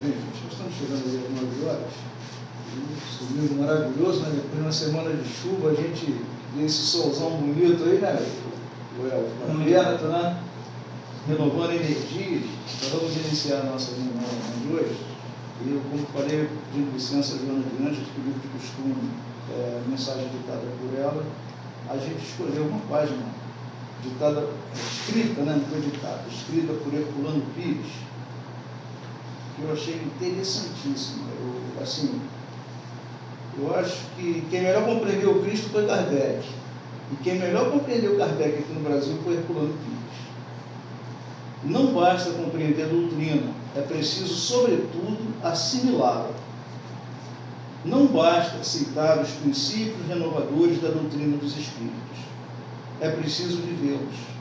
Gente, nós estamos chegando aí às 9 horas. Um domingo maravilhoso, né? Depois de uma semana de chuva, a gente vê esse solzão bonito aí, né? No inverno, né? Renovando energias. Nós vamos iniciar a nossa reunião de hoje. E eu, como falei, pedindo licença a Joana Diante, que pediu de costume, mensagem ditada por ela, a gente escolheu uma página ditada, escrita, né? Não foi ditada, escrita por Herculano Pires, que eu achei interessantíssimo. Eu acho que quem melhor compreendeu o Cristo foi Kardec. E quem melhor compreendeu Kardec aqui no Brasil foi Herculano Pires. Não basta compreender a doutrina, é preciso, sobretudo, assimilá-la. Não basta aceitar os princípios renovadores da doutrina dos Espíritos, é preciso vivê-los.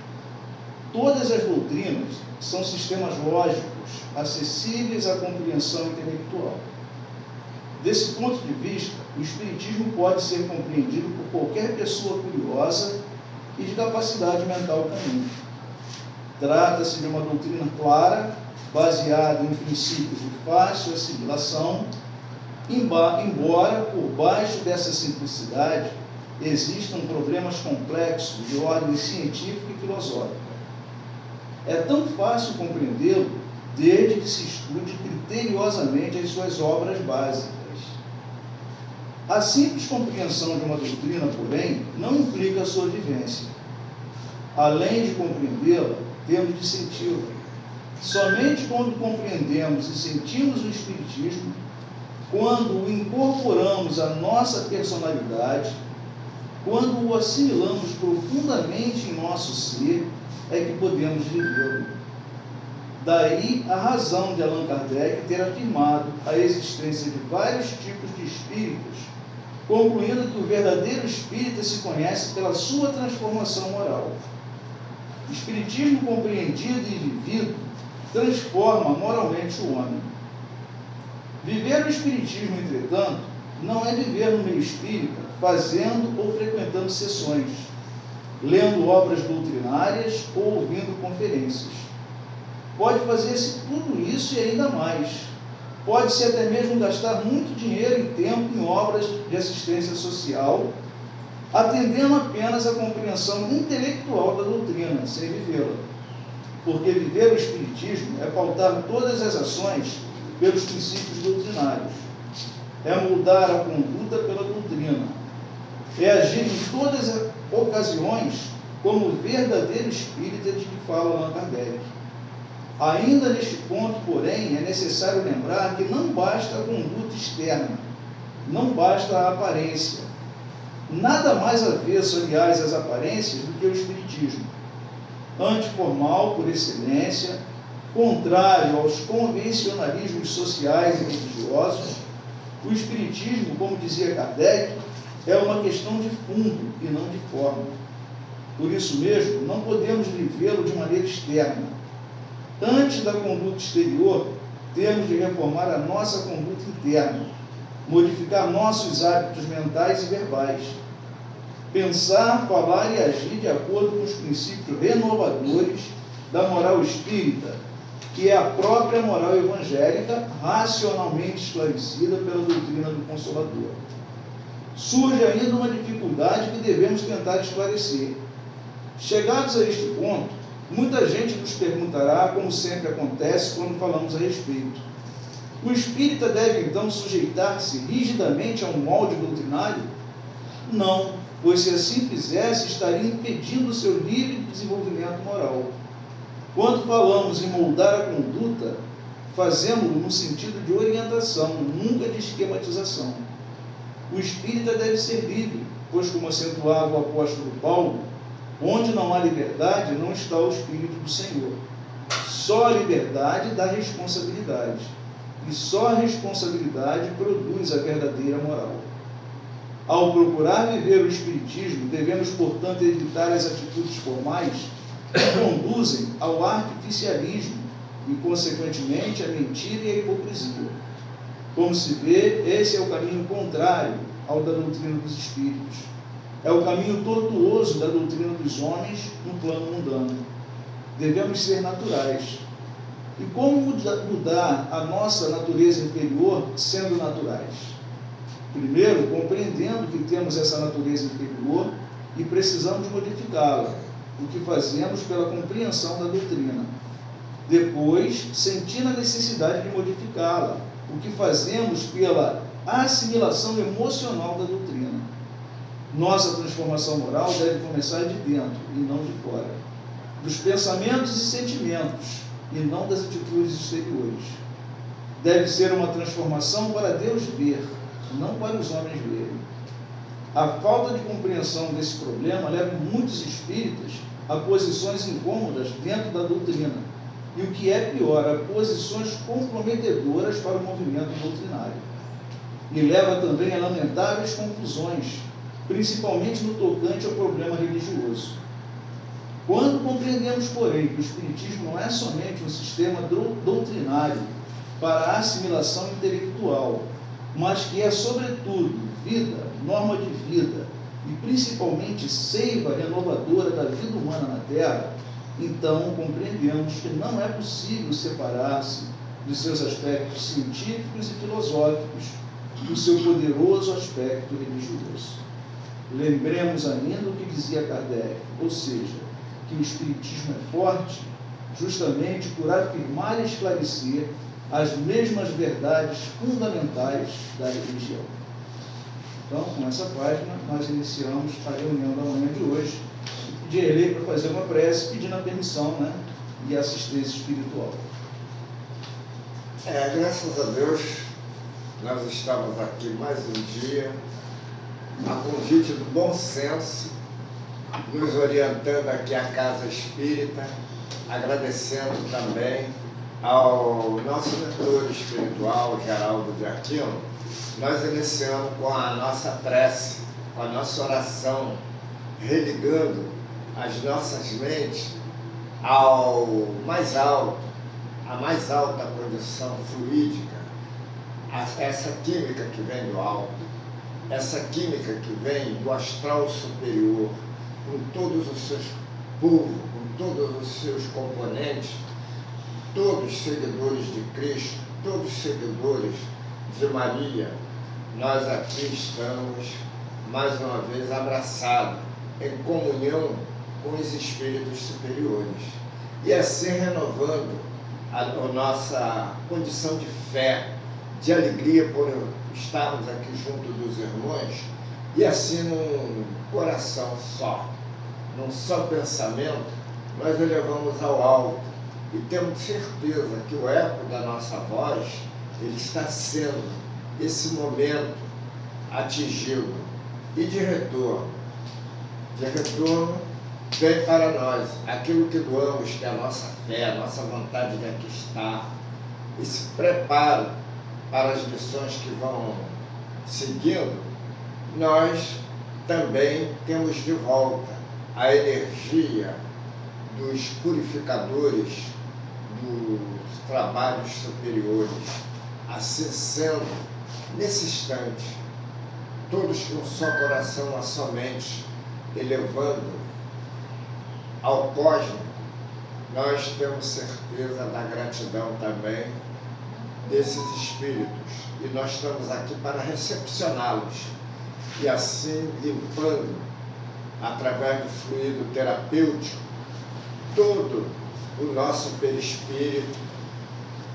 Todas as doutrinas são sistemas lógicos, acessíveis à compreensão intelectual. Desse ponto de vista, o Espiritismo pode ser compreendido por qualquer pessoa curiosa e de capacidade mental comum. Trata-se de uma doutrina clara, baseada em princípios de fácil assimilação, embora por baixo dessa simplicidade existam problemas complexos de ordem científica e filosófica. É tão fácil compreendê-lo desde que se estude criteriosamente as suas obras básicas. A simples compreensão de uma doutrina, porém, não implica a sua vivência. Além de compreendê-la, temos de senti-la. Somente quando compreendemos e sentimos o Espiritismo, quando o incorporamos à nossa personalidade, quando o assimilamos profundamente em nosso ser, é que podemos vivê-lo. Daí a razão de Allan Kardec ter afirmado a existência de vários tipos de espíritos, concluindo que o verdadeiro espírita se conhece pela sua transformação moral. O espiritismo compreendido e vivido transforma moralmente o homem. Viver o espiritismo, entretanto, não é viver no meio espírita fazendo ou frequentando sessões, lendo obras doutrinárias ou ouvindo conferências. Pode fazer-se tudo isso e ainda mais. Pode-se até mesmo gastar muito dinheiro e tempo em obras de assistência social, atendendo apenas à compreensão intelectual da doutrina, sem vivê-la. Porque viver o Espiritismo é pautar todas as ações pelos princípios doutrinários, é moldar a conduta pela doutrina, é agir em todas as ocasiões como o verdadeiro espírita de que fala Allan Kardec. Ainda neste ponto, porém, é necessário lembrar que não basta a conduta externa, não basta a aparência. Nada mais avesso, aliás, às aparências do que o Espiritismo. Antiformal por excelência, contrário aos convencionalismos sociais e religiosos, o Espiritismo, como dizia Kardec, é uma questão de fundo e não de forma. Por isso mesmo, não podemos vivê-lo de maneira externa. Antes da conduta exterior, temos de reformar a nossa conduta interna, modificar nossos hábitos mentais e verbais, pensar, falar e agir de acordo com os princípios renovadores da moral espírita, que é a própria moral evangélica, racionalmente esclarecida pela doutrina do Consolador. Surge ainda uma dificuldade que devemos tentar esclarecer. Chegados a este ponto, muita gente nos perguntará, como sempre acontece quando falamos a respeito: o espírita deve então sujeitar-se rigidamente a um molde doutrinário? Não, pois se assim fizesse, estaria impedindo o seu livre desenvolvimento moral. Quando falamos em moldar a conduta, fazemos-lo no sentido de orientação, nunca de esquematização. O espírita deve ser livre, pois, como acentuava o apóstolo Paulo, onde não há liberdade, não está o Espírito do Senhor. Só a liberdade dá responsabilidade, e só a responsabilidade produz a verdadeira moral. Ao procurar viver o Espiritismo, devemos, portanto, evitar as atitudes formais que conduzem ao artificialismo e, consequentemente, à mentira e à hipocrisia. Como se vê, esse é o caminho contrário ao da doutrina dos Espíritos. É o caminho tortuoso da doutrina dos homens no plano mundano. Devemos ser naturais. E como mudar a nossa natureza inferior sendo naturais? Primeiro, compreendendo que temos essa natureza inferior e precisamos modificá-la, o que fazemos pela compreensão da doutrina. Depois, sentindo a necessidade de modificá-la, o que fazemos pela assimilação emocional da doutrina. Nossa transformação moral deve começar de dentro e não de fora, dos pensamentos e sentimentos, e não das atitudes exteriores. Deve ser uma transformação para Deus ver, não para os homens verem. A falta de compreensão desse problema leva muitos espíritas a posições incômodas dentro da doutrina, e o que é pior, a posições comprometedoras para o movimento doutrinário. E leva também a lamentáveis confusões, principalmente no tocante ao problema religioso. Quando compreendemos, porém, que o Espiritismo não é somente um sistema doutrinário para a assimilação intelectual, mas que é, sobretudo, vida, norma de vida e, principalmente, seiva renovadora da vida humana na Terra, então compreendemos que não é possível separar-se dos seus aspectos científicos e filosóficos do seu poderoso aspecto religioso. Lembremos ainda o que dizia Kardec, ou seja, que o Espiritismo é forte justamente por afirmar e esclarecer as mesmas verdades fundamentais da religião. Então, com essa página, nós iniciamos a reunião da manhã de hoje. Pedirei para fazer uma prece pedindo a permissão, e assistência espiritual. Graças a Deus, nós estamos aqui mais um dia, a convite do bom senso, nos orientando aqui à Casa Espírita, agradecendo também ao nosso mentor espiritual, Geraldo de Aquino. Nós iniciamos com a nossa prece, com a nossa oração, religando as nossas mentes ao mais alto, a mais alta condição fluídica, essa química que vem do alto, essa química que vem do astral superior, com todos os seus povos, com todos os seus componentes, todos seguidores de Cristo, todos seguidores de Maria. Nós aqui estamos, mais uma vez, abraçados, em comunhão com os espíritos superiores. E assim renovando a nossa condição de fé, de alegria por estarmos aqui junto dos irmãos, e assim num coração só, num só pensamento, nós elevamos ao alto e temos certeza que o eco da nossa voz, ele está sendo, esse momento, atingido. E de retorno vem para nós aquilo que doamos, que é a nossa fé, a nossa vontade de aqui estar, esse preparo para as lições que vão seguindo. Nós também temos de volta a energia dos purificadores dos trabalhos superiores. Assim sendo, nesse instante, todos com um só coração, uma só mente, elevando ao cosmos, nós temos certeza da gratidão também desses espíritos. E nós estamos aqui para recepcioná-los e assim limpando, através do fluido terapêutico, todo o nosso perispírito,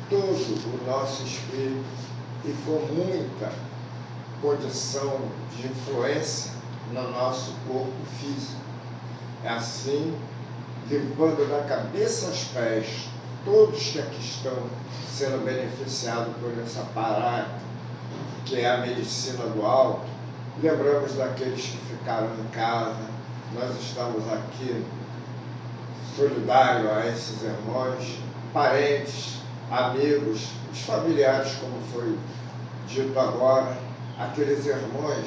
todo o nosso espírito, e com muita condição de influência no nosso corpo físico. É assim, limpando da cabeça aos pés todos que aqui estão sendo beneficiados por essa parada, que é a medicina do alto. Lembramos daqueles que ficaram em casa. Nós estamos aqui solidários a esses irmãos, parentes, amigos, os familiares, como foi dito agora, aqueles irmãos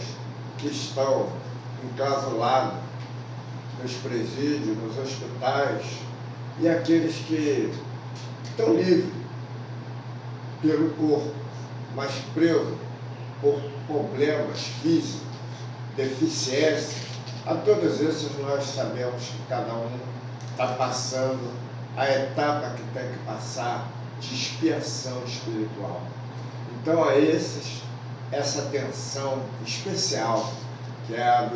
que estão enclausulados nos presídios, nos hospitais, e aqueles que estão livres pelo corpo, mas presos por problemas físicos, deficiência. A todos esses nós sabemos que cada um está passando a etapa que tem que passar de expiação espiritual. Então, essa atenção especial, que é a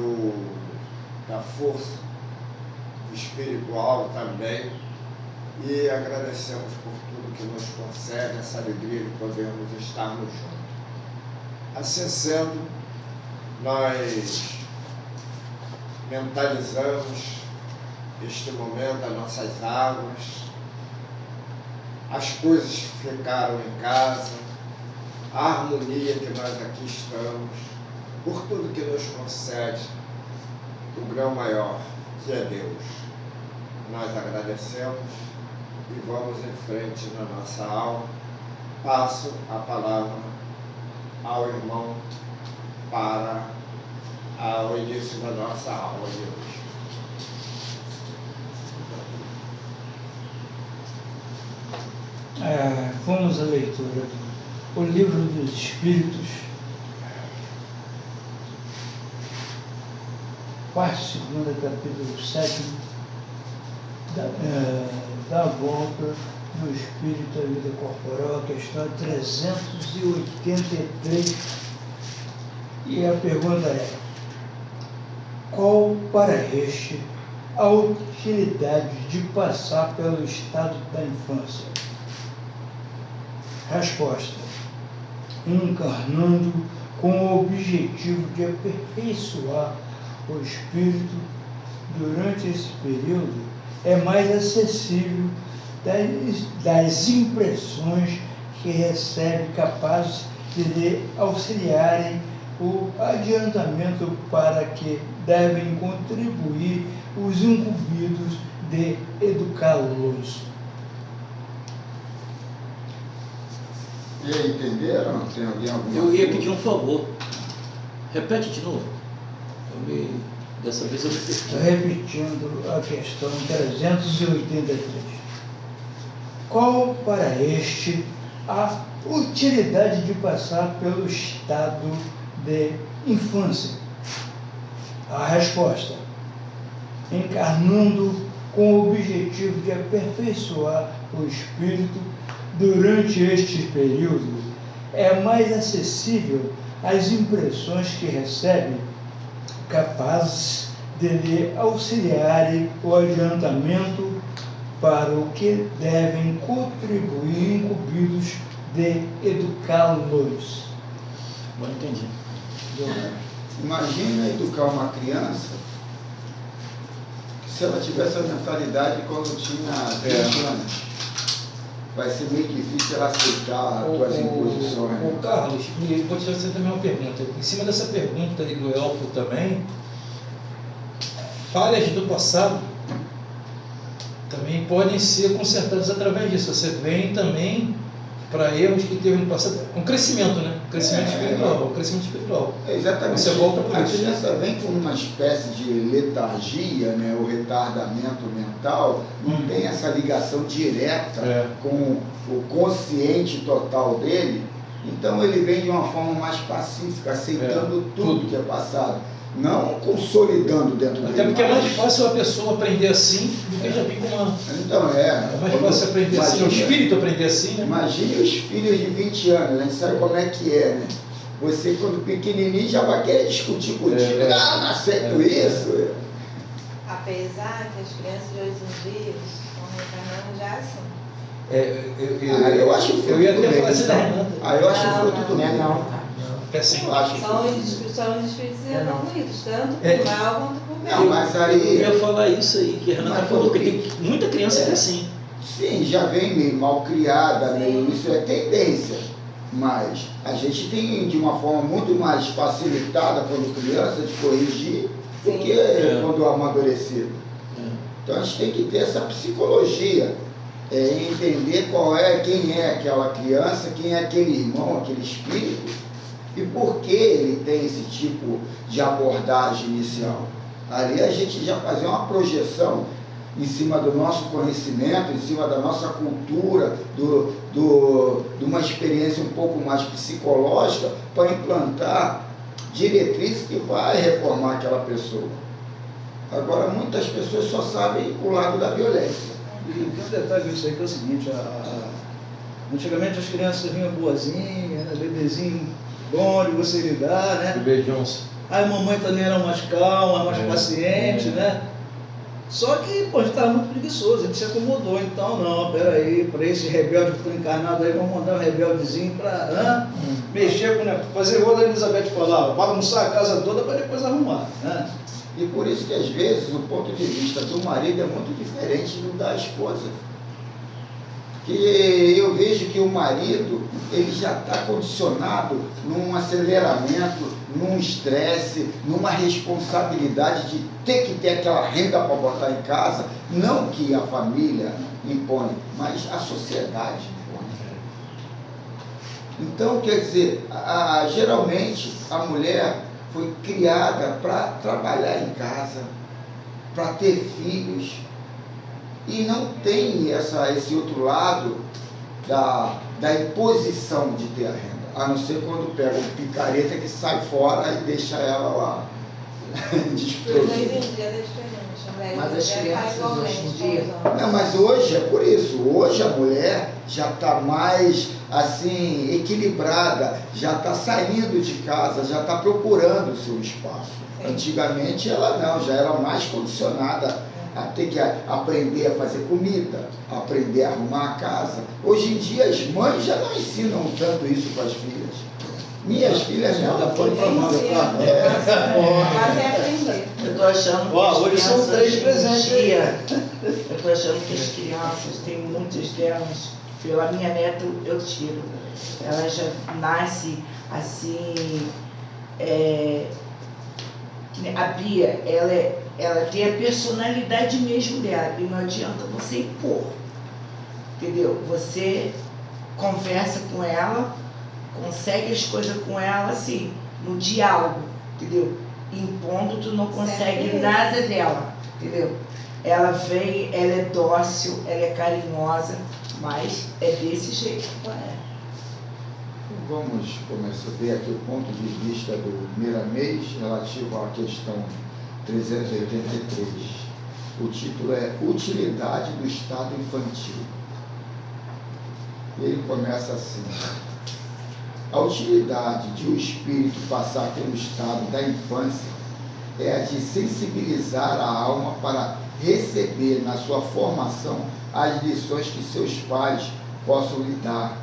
da força espiritual também, e agradecemos por tudo que nos concede essa alegria de podermos estarmos juntos. Assim sendo, nós mentalizamos este momento das nossas águas, as coisas que ficaram em casa, a harmonia que nós aqui estamos, por tudo que nos concede o grão maior, que é Deus. Nós agradecemos e vamos em frente na nossa aula. Passo a palavra ao irmão para o início da nossa aula de hoje. Vamos à leitura do Livro dos Espíritos, parte 2, capítulo 7, da volta do Espírito à vida corporal, a questão 383, e a pergunta é: qual para este a utilidade de passar pelo estado da infância? Resposta: encarnando com o objetivo de aperfeiçoar o espírito durante esse período, é mais acessível das impressões que recebe, capazes de lhe auxiliarem o adiantamento para que devem contribuir os incumbidos de educá-los. E aí, entenderam? Tem alguém alguma Eu ia dúvida? pedir um favor. Repete de novo. Dessa vez eu Estou repetindo a questão 383. Qual para este a utilidade de passar pelo estado de infância? A resposta: encarnando com o objetivo de aperfeiçoar o espírito durante este período, é mais acessível às impressões que recebe, capazes de lhe auxiliarem o adiantamento para o que devem contribuir, incumbidos de educá-los. Bom, entendi. Imagina educar uma criança que, se ela tivesse a mentalidade quando tinha 20 anos, vai ser meio difícil ela aceitar as tuas imposições. O Carlos, e vou te fazer também uma pergunta. Em cima dessa pergunta aí do Elfo também, falhas do passado também podem ser consertadas através disso. Você vem também para erros que teve no passado, um crescimento, né? Crescimento espiritual, crescimento espiritual. Exatamente. Você volta por a isso. criança vem com uma espécie de letargia, né, o retardamento mental, não tem essa ligação direta com o consciente total dele, então ele vem de uma forma mais pacífica, aceitando tudo que é passado, não consolidando dentro dele. Até porque é mais fácil a pessoa aprender assim do que já vir com uma... Então É mais fácil aprender assim, o espírito aprender assim, né? Imagine os filhos de 20 anos, a gente sabe como é que é, né? Você, quando pequenininho, já vai querer discutir contigo. Não aceito isso. Apesar que as crianças de hoje em dia estão reencarnando já assim. Eu acho fruto eu ia do até bem. falar assim da Renata. Eu acho fruto do bem. É assim, Eu acho São fruto do os espíritos evoluídos, tanto por É. mal quanto por bem. bem. Não, mas Eu aí, ia falar isso aí, que a Renata Mas falou, por que quê? tem muita criança que é assim. sim, já vem meio mal criada, Sim. meio, isso é tendência. Mas a gente tem de uma forma muito mais facilitada quando criança de corrigir do Sim. que quando amadurecido. Então a gente tem que ter essa psicologia, entender quem é aquela criança, quem é aquele irmão, aquele espírito e por que ele tem esse tipo de abordagem inicial. Ali a gente já fazia uma projeção em cima do nosso conhecimento, em cima da nossa cultura, de uma experiência um pouco mais psicológica, para implantar diretrizes que vai reformar aquela pessoa. Agora, muitas pessoas só sabem o lado da violência. E tem um detalhe disso aí que é o seguinte, Antigamente as crianças vinham boazinhas, né? Bebezinho bom de você lidar, né? Bebê Johnson. Aí a mamãe também era mais calma, mais paciente, né? Só que, pô, a gente estava muito preguiçoso, a gente se acomodou. Então, não, peraí, para esse rebelde que estou encarnado aí, vamos mandar um rebeldezinho para mexer com, né? Fazer igual a Elizabeth falava, bagunçar a casa toda para depois arrumar, né? E por isso que às vezes o ponto de vista do marido é muito diferente do da esposa. Que eu vejo que o marido, ele já está condicionado num aceleramento, num estresse, numa responsabilidade de ter que ter aquela renda para botar em casa, não que a família impõe, mas a sociedade impõe. Então, quer dizer, geralmente a mulher foi criada para trabalhar em casa, para ter filhos, e não tem esse outro lado da imposição de ter a renda, a não ser quando pega um picareta que sai fora e deixa ela lá. Hoje em dia é diferente. Mas as crianças hoje em dia... Não, mas hoje é por isso. Hoje a mulher já está mais assim equilibrada, já está saindo de casa, já está procurando o seu espaço. Sim. Antigamente ela não, já era mais condicionada a ter que aprender a fazer comida, aprender a arrumar a casa. Hoje em dia as mães já não ensinam tanto isso para as filhas. Minhas filhas já foram para Mas é aprender. Eu estou achando que Hoje são 3 presentes. eu estou achando que as crianças, tem muitas delas, pela minha neta eu tiro. Ela já nasce assim, a Bia, ela tem a personalidade mesmo dela, e não adianta você impor, entendeu? Você conversa com ela, consegue as coisas com ela assim, no diálogo, entendeu? Impondo, tu não consegue nada dela, entendeu? Ela vem, ela é dócil, ela é carinhosa, mas é desse jeito que ela é. Vamos começar a ver aqui o ponto de vista do Miramês relativo à questão 383. O título é Utilidade do Estado Infantil. E ele começa assim: a utilidade de o espírito passar pelo estado da infância é a de sensibilizar a alma para receber na sua formação as lições que seus pais possam lhe dar,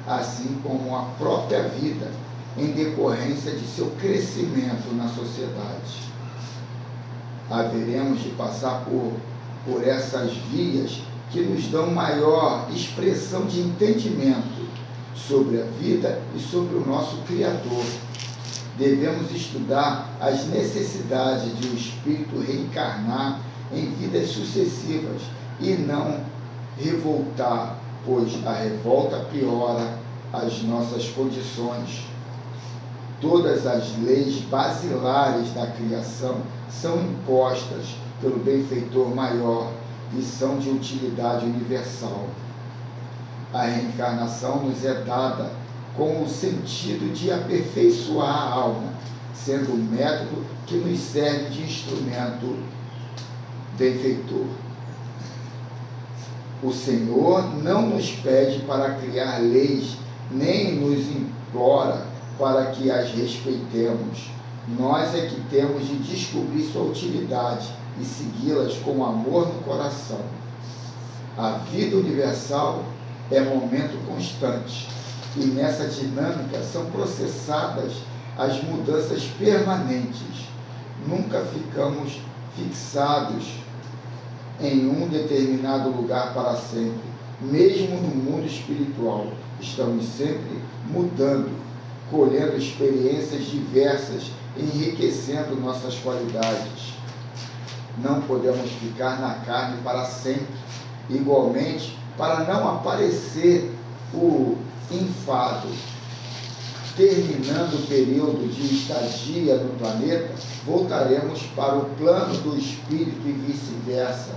assim como a própria vida, em decorrência de seu crescimento na sociedade. Haveremos de passar por essas vias que nos dão maior expressão de entendimento sobre a vida e sobre o nosso Criador. Devemos estudar as necessidades de o espírito reencarnar em vidas sucessivas e não revoltar, pois a revolta piora as nossas condições. Todas as leis basilares da criação são impostas pelo benfeitor maior e são de utilidade universal. A reencarnação nos é dada com o sentido de aperfeiçoar a alma, sendo o método que nos serve de instrumento benfeitor. O Senhor não nos pede para criar leis, nem nos implora para que as respeitemos. Nós é que temos de descobrir sua utilidade e segui-las com amor no coração. A vida universal é momento constante, e nessa dinâmica são processadas as mudanças permanentes. Nunca ficamos fixados em um determinado lugar para sempre. Mesmo no mundo espiritual, estamos sempre mudando, colhendo experiências diversas, enriquecendo nossas qualidades. Não podemos ficar na carne para sempre. Igualmente, para não aparecer o enfado. Terminando o período de estadia no planeta, voltaremos para o plano do espírito e vice-versa.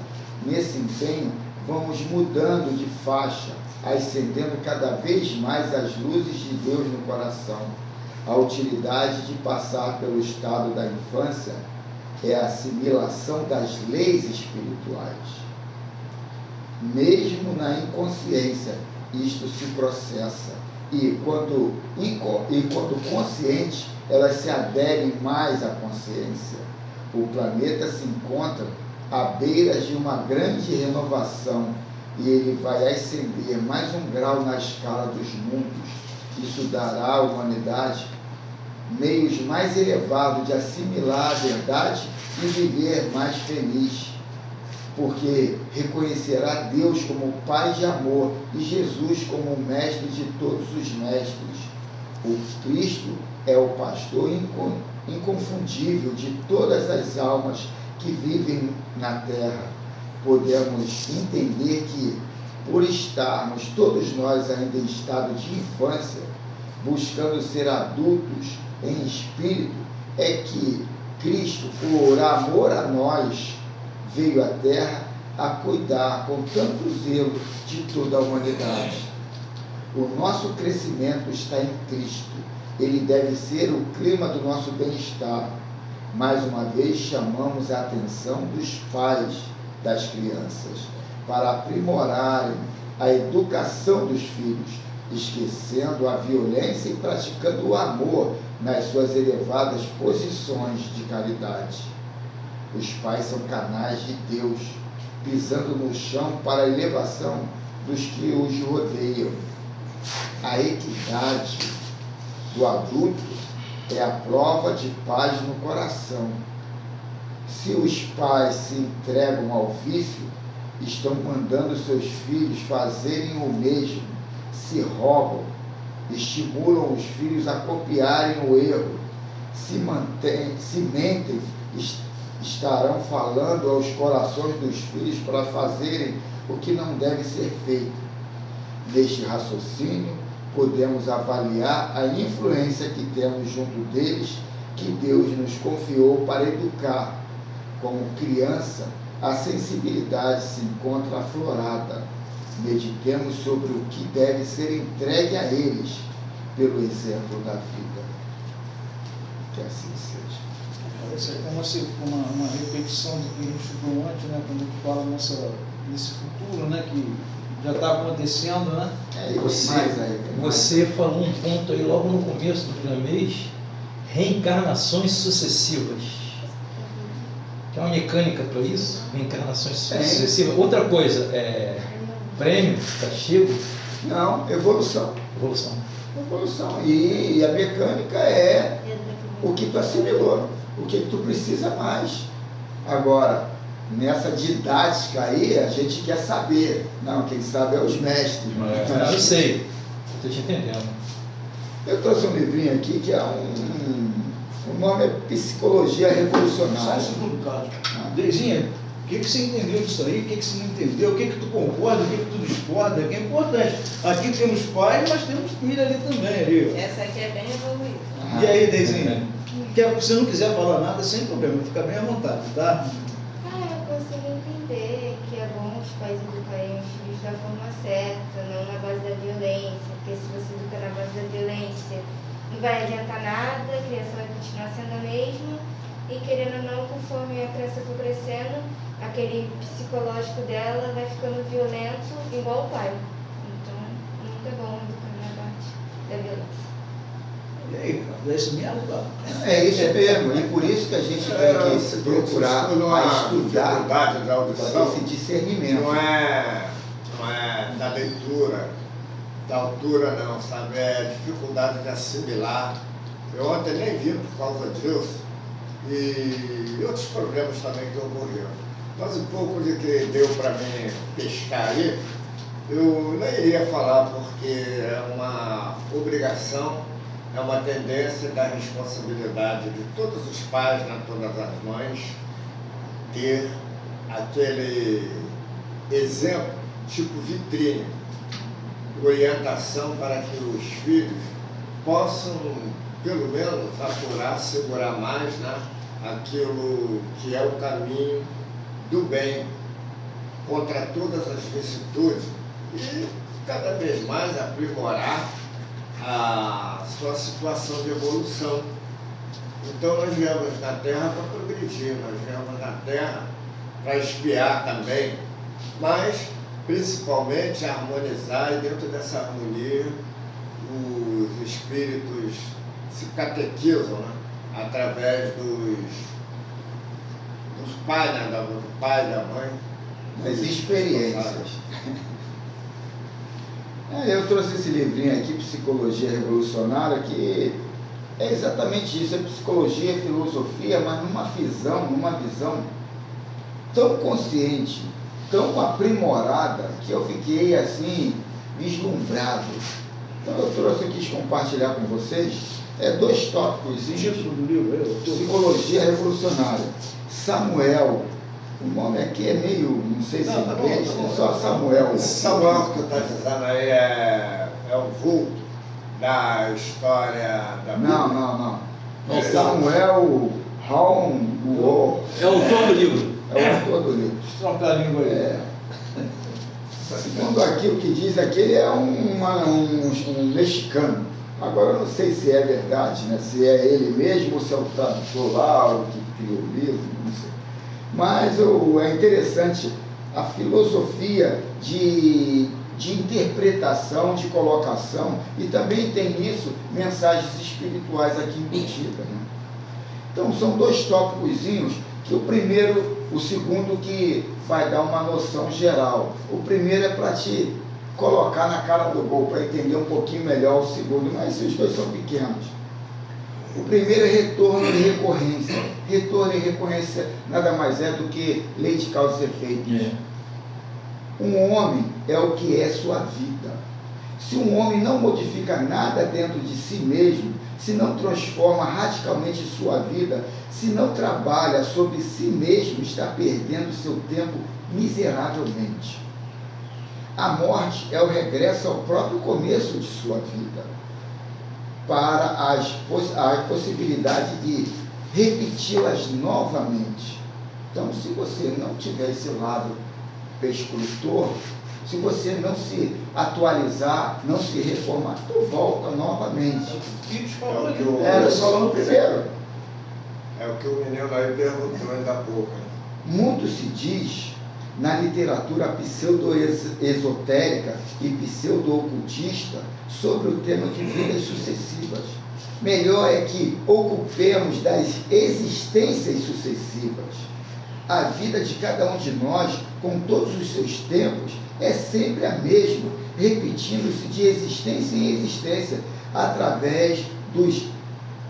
Nesse empenho, vamos mudando de faixa, ascendendo cada vez mais as luzes de Deus no coração. A utilidade de passar pelo estado da infância é a assimilação das leis espirituais. Mesmo na inconsciência, isto se processa. E quando consciente, elas se aderem mais à consciência. O planeta se encontra à beira de uma grande renovação e ele vai ascender mais um grau na escala dos mundos. Isso dará à humanidade meios mais elevados de assimilar a verdade e viver mais feliz, porque reconhecerá Deus como Pai de amor e Jesus como o Mestre de todos os mestres. O Cristo é o pastor inconfundível de todas as almas que vivem na terra. Podemos entender que, por estarmos todos nós ainda em estado de infância, buscando ser adultos em espírito, é que Cristo, por amor a nós, veio à terra a cuidar com tanto zelo de toda a humanidade. O nosso crescimento está em Cristo. Ele deve ser o clima do nosso bem-estar. Mais uma vez, chamamos a atenção dos pais das crianças para aprimorarem a educação dos filhos, esquecendo a violência e praticando o amor nas suas elevadas posições de caridade. Os pais são canais de Deus, pisando no chão para a elevação dos que os rodeiam. A equidade do adulto é a prova de paz no coração. Se os pais se entregam ao vício, estão mandando seus filhos fazerem o mesmo, se roubam, estimulam os filhos a copiarem o erro, se mentem, estarão falando aos corações dos filhos para fazerem o que não deve ser feito. Neste raciocínio, podemos avaliar a influência que temos junto deles, que Deus nos confiou para educar. Como criança, a sensibilidade se encontra aflorada. Meditemos sobre o que deve ser entregue a eles pelo exemplo da vida. Que assim seja. Essa é uma repetição do que a gente estudou antes, né? Quando a gente fala nesse futuro, né? Que já está acontecendo, né? Você falou um ponto aí logo no começo do primeiro mês: reencarnações sucessivas. Tem uma mecânica para isso? Reencarnações sucessivas. Outra coisa, prêmio, castigo? Não, evolução. Evolução. E a mecânica é o que tu assimilou, o que tu precisa mais. Agora, nessa didática aí, a gente quer saber. Não, quem sabe é os mestres. Eu sei, estou te entendendo. Eu trouxe um livrinho aqui que é o nome é Psicologia Revolucionária. Só um segundo, Carlos. Deizinha, o que você entendeu disso aí? O que você não entendeu? O que tu concorda? O que tu discorda? Que é importante. Aqui temos pais, mas temos filhos ali também. Ali. Essa aqui é bem evoluída. E aí, Deizinha? Se você não quiser falar nada, sem problema, fica bem à vontade, tá? Eu consigo entender que é bom os pais educarem os filhos da forma certa, não na base da violência, porque se você educar na base da violência, não vai adiantar nada, a criança vai continuar sendo a mesma, e querendo ou não, conforme a criança for crescendo, aquele psicológico dela vai ficando violento igual o pai. Então, nunca é bom educar na parte da violência. E aí, cara? É isso mesmo, cara? É isso mesmo, e por isso que a gente tem que procurar estudar para esse discernimento. Não é da leitura, da altura não, sabe? É dificuldade de assimilar. Eu ontem nem vi por causa disso, e outros problemas também que ocorreram. Mas um pouco de que deu para mim pescar aí, eu não iria falar porque é uma obrigação, é uma tendência da responsabilidade de todos os pais, né, todas as mães, ter aquele exemplo, tipo vitrine, orientação para que os filhos possam, pelo menos, apurar, segurar mais, né, aquilo que é o caminho do bem, contra todas as vicissitudes, e cada vez mais aprimorar a sua situação de evolução. Então nós viemos na Terra para progredir, nós viemos na Terra para espiar também, mas principalmente harmonizar, e dentro dessa harmonia os espíritos se catequizam, né? Através dos pais, né? Do pai e da mãe. Das experiências. Eu trouxe esse livrinho aqui, Psicologia Revolucionária, que é exatamente isso, é psicologia, é filosofia, mas numa visão tão consciente, tão aprimorada, que eu fiquei assim, vislumbrado. Então eu trouxe aqui, quis compartilhar com vocês, 2 tópicos. Título do livro, Psicologia Revolucionária. Samuel, o nome aqui é meio, não sei se é inglês, é só Samuel. Esse Samuel que está dizendo aí é o vulto da história da Bíblia? Não. É Samuel Raum Uo. É o autor do livro. É o autor do livro. Trocar a língua aí. Segundo aqui, o que diz aqui, ele é um mexicano. Agora eu não sei se é verdade, né? Se é ele mesmo ou se é o tradutor lá, o que criou o livro, não sei. Mas é interessante a filosofia de interpretação, de colocação, e também tem nisso mensagens espirituais aqui embutidas, né? Então são 2 tópicozinhos, que o segundo que vai dar uma noção geral. O primeiro é para te colocar na cara do gol, para entender um pouquinho melhor o segundo, mas os 2 são pequenos. O primeiro é retorno e recorrência. Retorno e recorrência nada mais é do que lei de causa e efeito. Um homem é o que é sua vida. Se um homem não modifica nada dentro de si mesmo, se não transforma radicalmente sua vida, se não trabalha sobre si mesmo, está perdendo seu tempo miseravelmente. A morte é o regresso ao próprio começo de sua vida, para a possibilidade de repeti-las novamente. Então, se você não tiver esse lado pescritor, se você não se atualizar, não se reformar, tu volta novamente. Era só no primeiro. É o que o menino aí perguntou ainda há pouco. Muito se diz na literatura pseudo-esotérica e pseudo-ocultista sobre o tema de vidas sucessivas. Melhor é que ocupemos das existências sucessivas. A vida de cada um de nós, com todos os seus tempos, é sempre a mesma, repetindo-se de existência em existência, através dos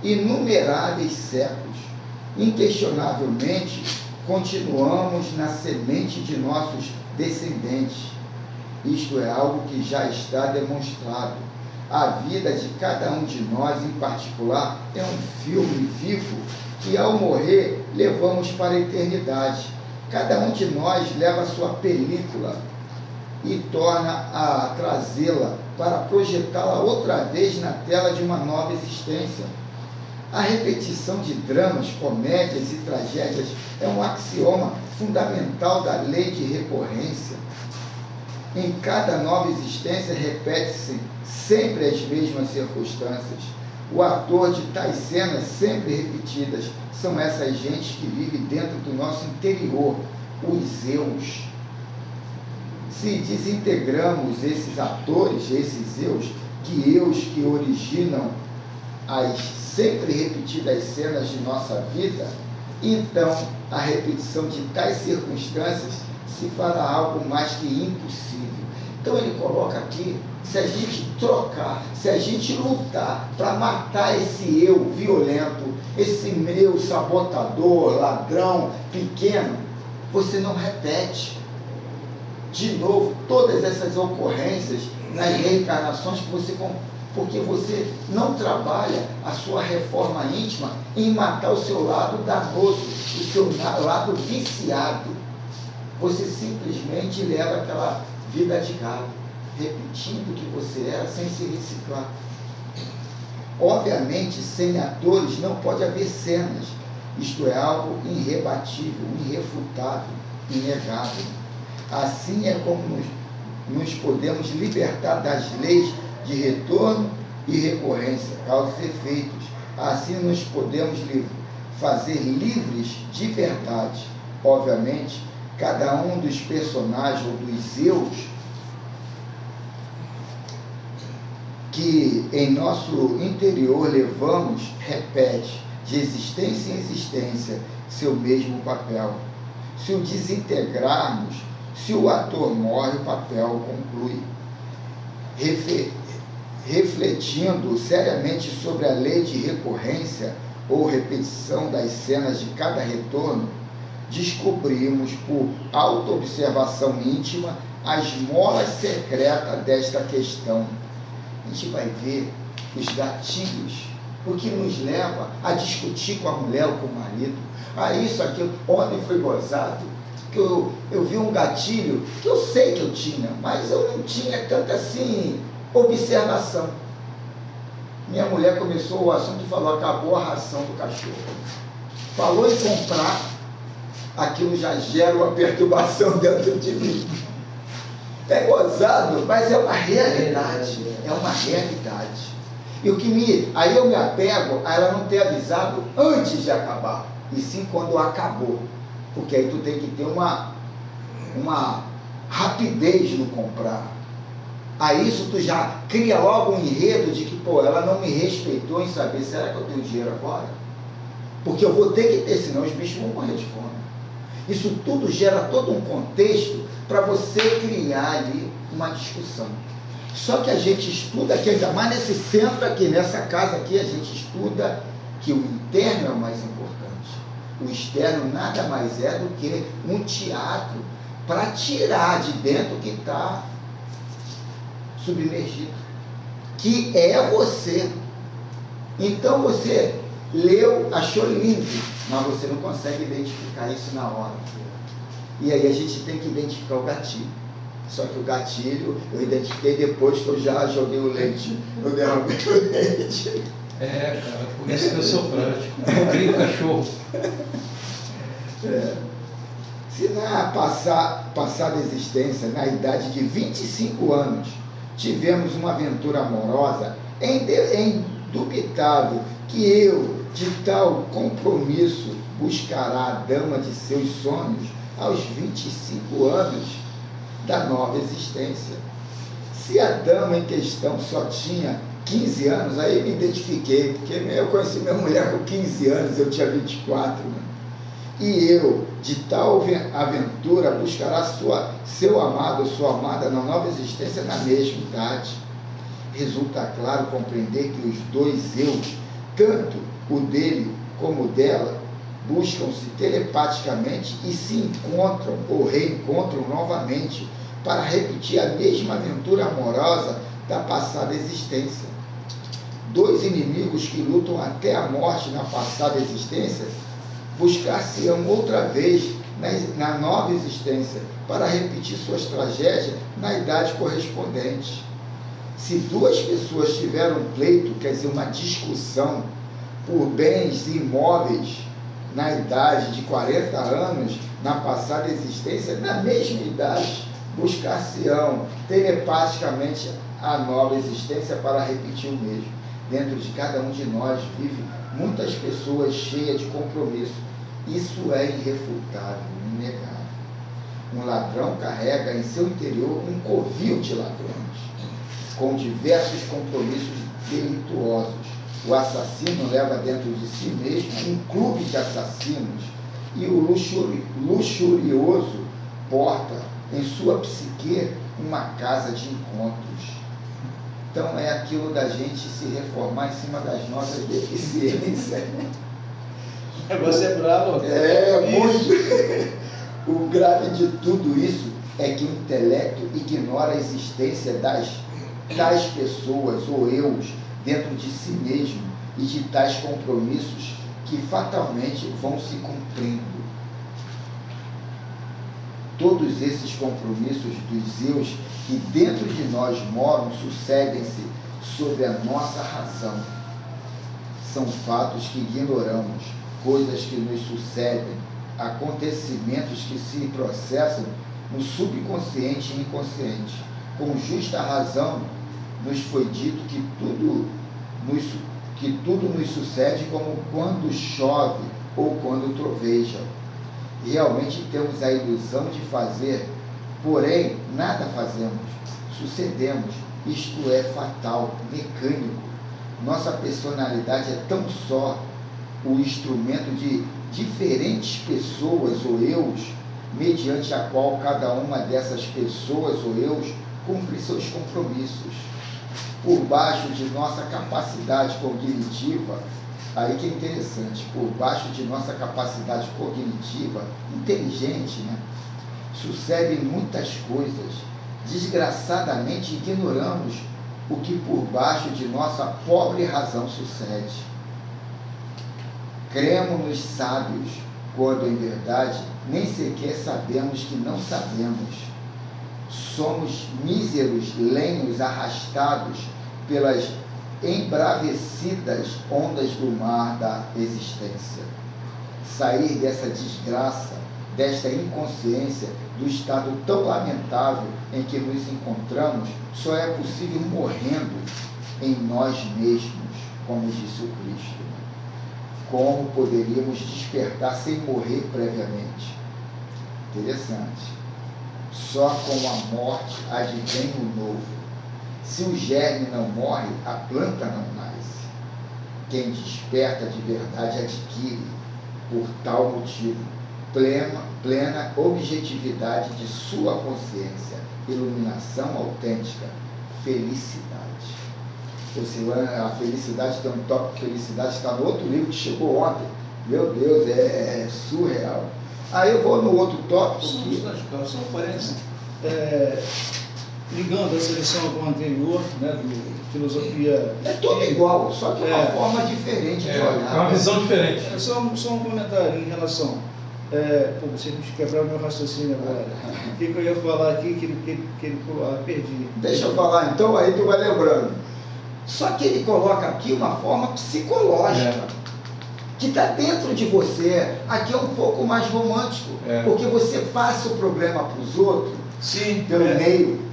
inumeráveis séculos. Inquestionavelmente, continuamos na semente de nossos descendentes. Isto é algo que já está demonstrado. A vida de cada um de nós, em particular, é um filme vivo que, ao morrer, levamos para a eternidade. Cada um de nós leva a sua película e torna a trazê-la para projetá-la outra vez na tela de uma nova existência. A repetição de dramas, comédias e tragédias é um axioma fundamental da lei de recorrência. Em cada nova existência repete-se sempre as mesmas circunstâncias. O ator de tais cenas sempre repetidas são essas gentes que vivem dentro do nosso interior, os eus. Se desintegramos esses atores, esses eus que originam as sempre repetidas cenas de nossa vida, então a repetição de tais circunstâncias se fará algo mais que impossível. Então ele coloca aqui, se a gente trocar, se a gente lutar para matar esse eu violento, esse eu sabotador, ladrão, pequeno, você não repete de novo todas essas ocorrências nas reencarnações porque você não trabalha a sua reforma íntima em matar o seu lado danoso, o seu lado viciado. Você simplesmente leva aquela vida de gado, repetindo o que você era sem se reciclar. Obviamente, sem atores não pode haver cenas. Isto é algo irrebatível, irrefutável, inegável. Assim é como nos podemos libertar das leis de retorno e recorrência, causas e efeitos. Assim nos podemos fazer livres de verdade. Obviamente, cada um dos personagens ou dos eus que em nosso interior levamos, repete, de existência em existência, seu mesmo papel. Se o desintegrarmos, se o ator morre, o papel conclui. Refletindo seriamente sobre a lei de recorrência ou repetição das cenas de cada retorno, descobrimos, por autoobservação íntima, as molas secretas desta questão. A gente vai ver os gatilhos, o que nos leva a discutir com a mulher ou com o marido. Isso, aquilo. Ontem foi gozado, que eu vi um gatilho que eu sei que eu tinha, mas eu não tinha tanta assim observação. Minha mulher começou o assunto e falou: acabou a ração do cachorro. Falou em comprar, aquilo já gera uma perturbação dentro de mim. É gozado, mas é uma realidade. É uma realidade. E o que aí eu me apego a ela não ter avisado antes de acabar, e sim quando acabou. Porque aí tu tem que ter uma rapidez no comprar. A isso tu já cria logo um enredo de que, pô, ela não me respeitou em saber, será que eu tenho dinheiro agora? Porque eu vou ter que ter, senão os bichos vão morrer de fome. Isso tudo gera todo um contexto para você criar ali uma discussão. Só que a gente estuda aqui, ainda mais nesse centro aqui, nessa casa aqui, a gente estuda que o interno é o mais importante. O externo nada mais é do que um teatro para tirar de dentro o que está submergido, que é você. Então você leu, achou lindo, mas você não consegue identificar isso na hora. E aí a gente tem que identificar o gatilho. Só que o gatilho eu identifiquei depois que eu já joguei o leite, eu derramei o leite. Cara, por isso que eu sou prático. Eu crio cachorro. Se na passada existência, na idade de 25 anos, tivemos uma aventura amorosa, é indubitável que eu, de tal compromisso, buscará a dama de seus sonhos aos 25 anos da nova existência. Se a dama em questão só tinha 15 anos, aí eu me identifiquei, porque eu conheci minha mulher com 15 anos, eu tinha 24, né? E eu, de tal aventura, buscará seu amado ou sua amada na nova existência na mesma idade. Resulta claro compreender que os dois eus, tanto o dele como o dela, buscam-se telepaticamente e se encontram ou reencontram novamente para repetir a mesma aventura amorosa da passada existência. Dois inimigos que lutam até a morte na passada existência buscar-se-ão outra vez na nova existência para repetir suas tragédias na idade correspondente. Se duas pessoas tiveram um pleito, quer dizer, uma discussão por bens e imóveis na idade de 40 anos, na passada existência, na mesma idade, buscar-se-ão telepaticamente a nova existência para repetir o mesmo. Dentro de cada um de nós vive muitas pessoas cheias de compromisso. Isso é irrefutável, inegável. Um ladrão carrega em seu interior um covil de ladrões, com diversos compromissos delituosos. O assassino leva dentro de si mesmo um clube de assassinos, e o luxurioso porta em sua psique uma casa de encontros. Então é aquilo da gente se reformar em cima das nossas deficiências. O negócio é bravo. Muito. O grave de tudo isso é que o intelecto ignora a existência das pessoas ou eus dentro de si mesmo e de tais compromissos que fatalmente vão se cumprindo. Todos esses compromissos dos eus que dentro de nós moram sucedem-se sobre a nossa razão. São fatos que ignoramos, coisas que nos sucedem, acontecimentos que se processam no subconsciente e inconsciente. Com justa razão, nos foi dito que tudo nos sucede como quando chove ou quando troveja. Realmente temos a ilusão de fazer, porém nada fazemos, sucedemos. Isto é fatal, mecânico. Nossa personalidade é tão só o instrumento de diferentes pessoas ou eus, mediante a qual cada uma dessas pessoas ou eus cumpre seus compromissos. Por baixo de nossa capacidade cognitiva, aí que é interessante, por baixo de nossa capacidade cognitiva, inteligente, né, sucedem muitas coisas. Desgraçadamente ignoramos o que por baixo de nossa pobre razão sucede. Cremos-nos sábios, quando em verdade nem sequer sabemos que não sabemos. Somos míseros lenhos arrastados pelas embravecidas ondas do mar da existência. Sair dessa desgraça, desta inconsciência, do estado tão lamentável em que nos encontramos, só é possível morrendo em nós mesmos, como disse o Cristo. Como poderíamos despertar sem morrer previamente? Interessante. Só com a morte advém o novo. Se o germe não morre, a planta não nasce. Quem desperta de verdade adquire, por tal motivo, plena objetividade de sua consciência, iluminação autêntica, felicidade. A felicidade tem um tópico, felicidade está no outro livro que chegou ontem. Meu Deus, é surreal. Aí eu vou no outro tópico. Só um parênteses. Ligando essa lição com a anterior, né, do filosofia. É tudo igual, só que é uma forma diferente de olhar. É uma visão diferente. Só um comentário em relação. Você quebrar o meu raciocínio agora. O que eu ia falar aqui que ele perdi? Deixa eu falar então, aí tu vai lembrando. Só que ele coloca aqui uma forma psicológica, que está dentro de você. Aqui é um pouco mais romântico, porque você passa o problema para os outros. Sim, pelo meio.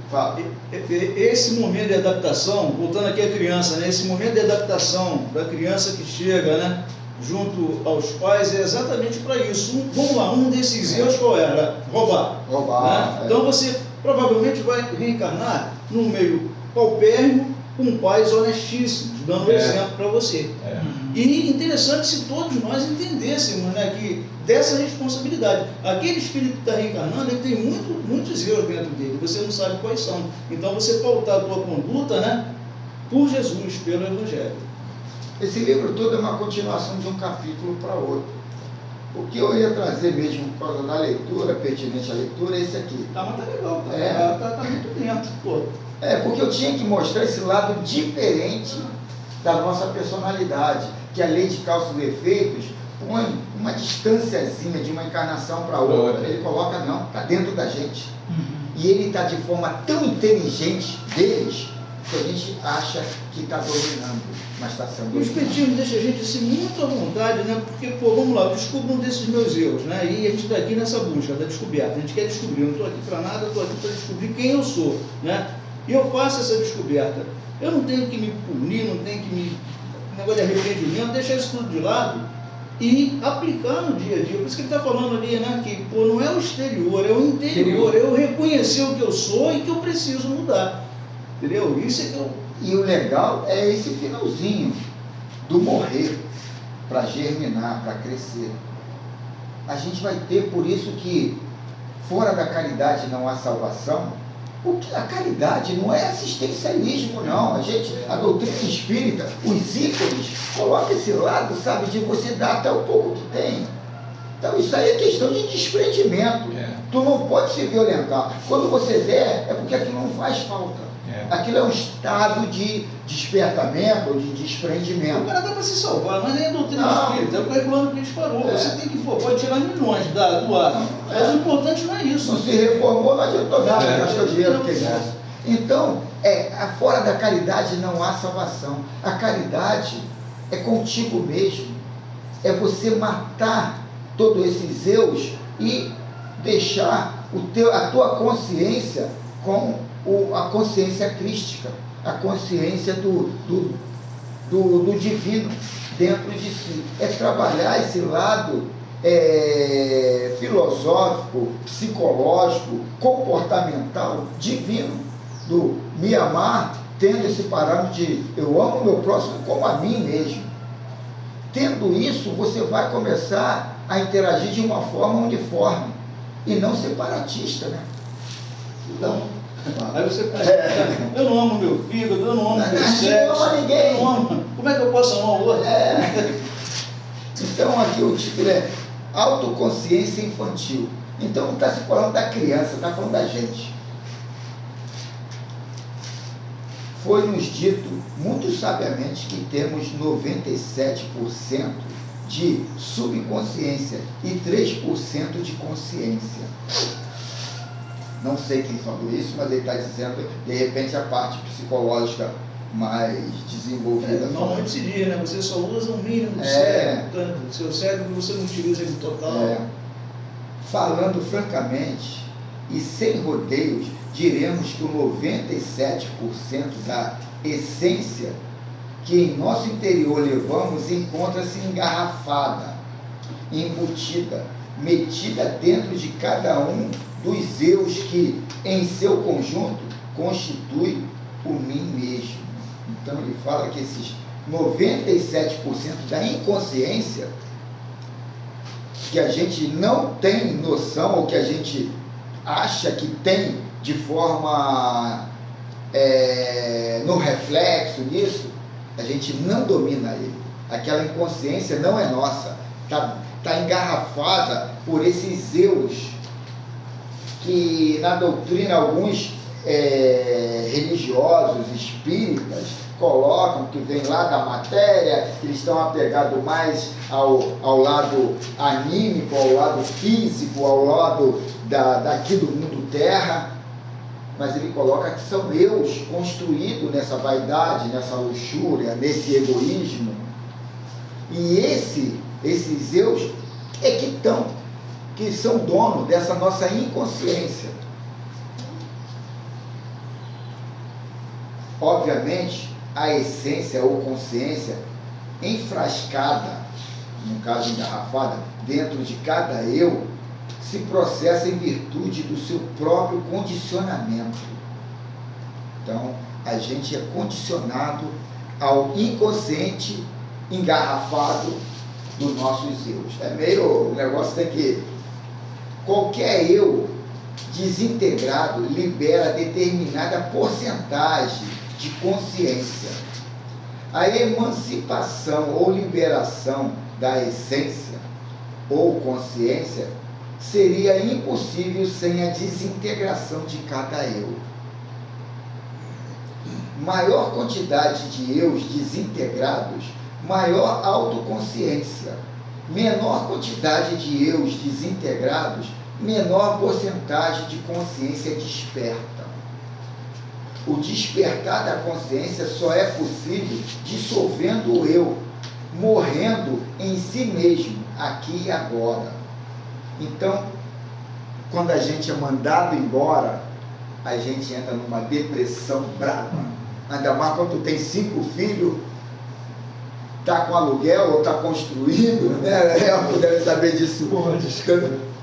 Esse momento de adaptação, voltando aqui à criança, né? Esse momento de adaptação da criança que chega, né, junto aos pais, é exatamente para isso. Vamos lá, um desses erros qual era? Roubar. Né? Então você provavelmente vai reencarnar num meio paupérrimo, com pais honestíssimos, dando exemplo para você. E interessante se todos nós entendêssemos, né, que dessa responsabilidade. Aquele espírito que está reencarnando, ele tem muitos erros dentro dele, você não sabe quais são. Então você pautar a tua conduta, né, por Jesus, pelo Evangelho. Esse livro todo é uma continuação de um capítulo para outro. O que eu ia trazer mesmo por causa da leitura, pertinente à leitura, é esse aqui. Mas tá legal, tá muito dentro, pô. Porque eu tinha que mostrar esse lado diferente da nossa personalidade, que a lei de causa e efeitos põe uma distânciazinha de uma encarnação para outra. Ele coloca, não, está dentro da gente. E ele está de forma tão inteligente deles, que a gente acha que está dominando, mas está sendo dominado. O Espiritismo deixa a gente assim, muito à vontade, né? Porque, vamos lá, eu descubro um desses meus erros, né? E a gente está aqui nessa busca da descoberta. A gente quer descobrir, eu não estou aqui para nada, estou aqui para descobrir quem eu sou, né? E eu faço essa descoberta. Eu não tenho que me punir, não tenho que me... negócio de arrependimento, deixar isso tudo de lado e aplicar no dia a dia. Por isso que ele está falando ali, né? Que não é o exterior, é o interior. Eu reconhecer o que eu sou e que eu preciso mudar. Entendeu? Isso é que eu... E o legal é esse finalzinho do morrer para germinar, para crescer. A gente vai ter, por isso que fora da caridade não há salvação. Porque a caridade não é assistencialismo, não. A doutrina espírita, os ícones, coloca esse lado, sabe, de você dar até o pouco que tem. Então isso aí é questão de desprendimento. Tu não pode se violentar. Quando você der, é porque aquilo não faz falta. Aquilo é um estado de despertamento ou de desprendimento. O cara dá para se salvar, mas nem a doutrina espírita, é o calculando que a gente falou. Você tem que, pode tirar milhões do ar. Mas o importante não é isso. Não se reformou, não adiantou nada, gastou dinheiro que gasta. Então, fora da caridade não há salvação. A caridade é contigo mesmo. É você matar todos esses eus e deixar a tua consciência com a consciência crística, a consciência do divino dentro de si. É trabalhar esse lado filosófico, psicológico, comportamental, divino, do me amar, tendo esse parâmetro de eu amo o meu próximo como a mim mesmo. Tendo isso, você vai começar a interagir de uma forma uniforme e não separatista, né? Então, aí você pensa, eu não amo meu fígado, eu não amo meu sexo, não ama ninguém. eu não amo. Como é que eu posso amar o outro? Então aqui o título é autoconsciência infantil. Então não está se falando da criança, está falando da gente. Foi-nos dito muito sabiamente que temos 97% de subconsciência e 3% de consciência. Não sei quem falou isso, mas ele está dizendo, de repente, a parte psicológica mais desenvolvida. Normalmente se diz, né? Você só usa o mínimo do cérebro, portanto, seu cérebro você não utiliza ele total. Falando francamente e sem rodeios, diremos que o 97% da essência que em nosso interior levamos encontra-se engarrafada, embutida, metida dentro de cada um dos eus que, em seu conjunto, constitui o mim mesmo. Então ele fala que esses 97% da inconsciência, que a gente não tem noção, ou que a gente acha que tem de forma no reflexo nisso, a gente não domina ele. Aquela inconsciência não é nossa, está engarrafada por esses eus que na doutrina alguns religiosos, espíritas, colocam que vem lá da matéria, eles estão apegados mais ao lado anímico, ao lado físico, ao lado daqui do mundo terra, mas ele coloca que são eus construídos nessa vaidade, nessa luxúria, nesse egoísmo, e esses eus que são donos dessa nossa inconsciência. Obviamente, a essência ou consciência enfrascada, no caso engarrafada, dentro de cada eu, se processa em virtude do seu próprio condicionamento. Então, a gente é condicionado ao inconsciente engarrafado dos nossos eus. O negócio tem que... Qualquer eu desintegrado libera determinada porcentagem de consciência. A emancipação ou liberação da essência ou consciência seria impossível sem a desintegração de cada eu. Maior quantidade de eus desintegrados, maior autoconsciência. Menor quantidade de eus desintegrados, menor porcentagem de consciência desperta. O despertar da consciência só é possível dissolvendo o eu, morrendo em si mesmo, aqui e agora. Então, quando a gente é mandado embora, a gente entra numa depressão brava. Ainda mais quando tem 5 filhos, está com aluguel ou está construindo, né? Eu deve saber disso.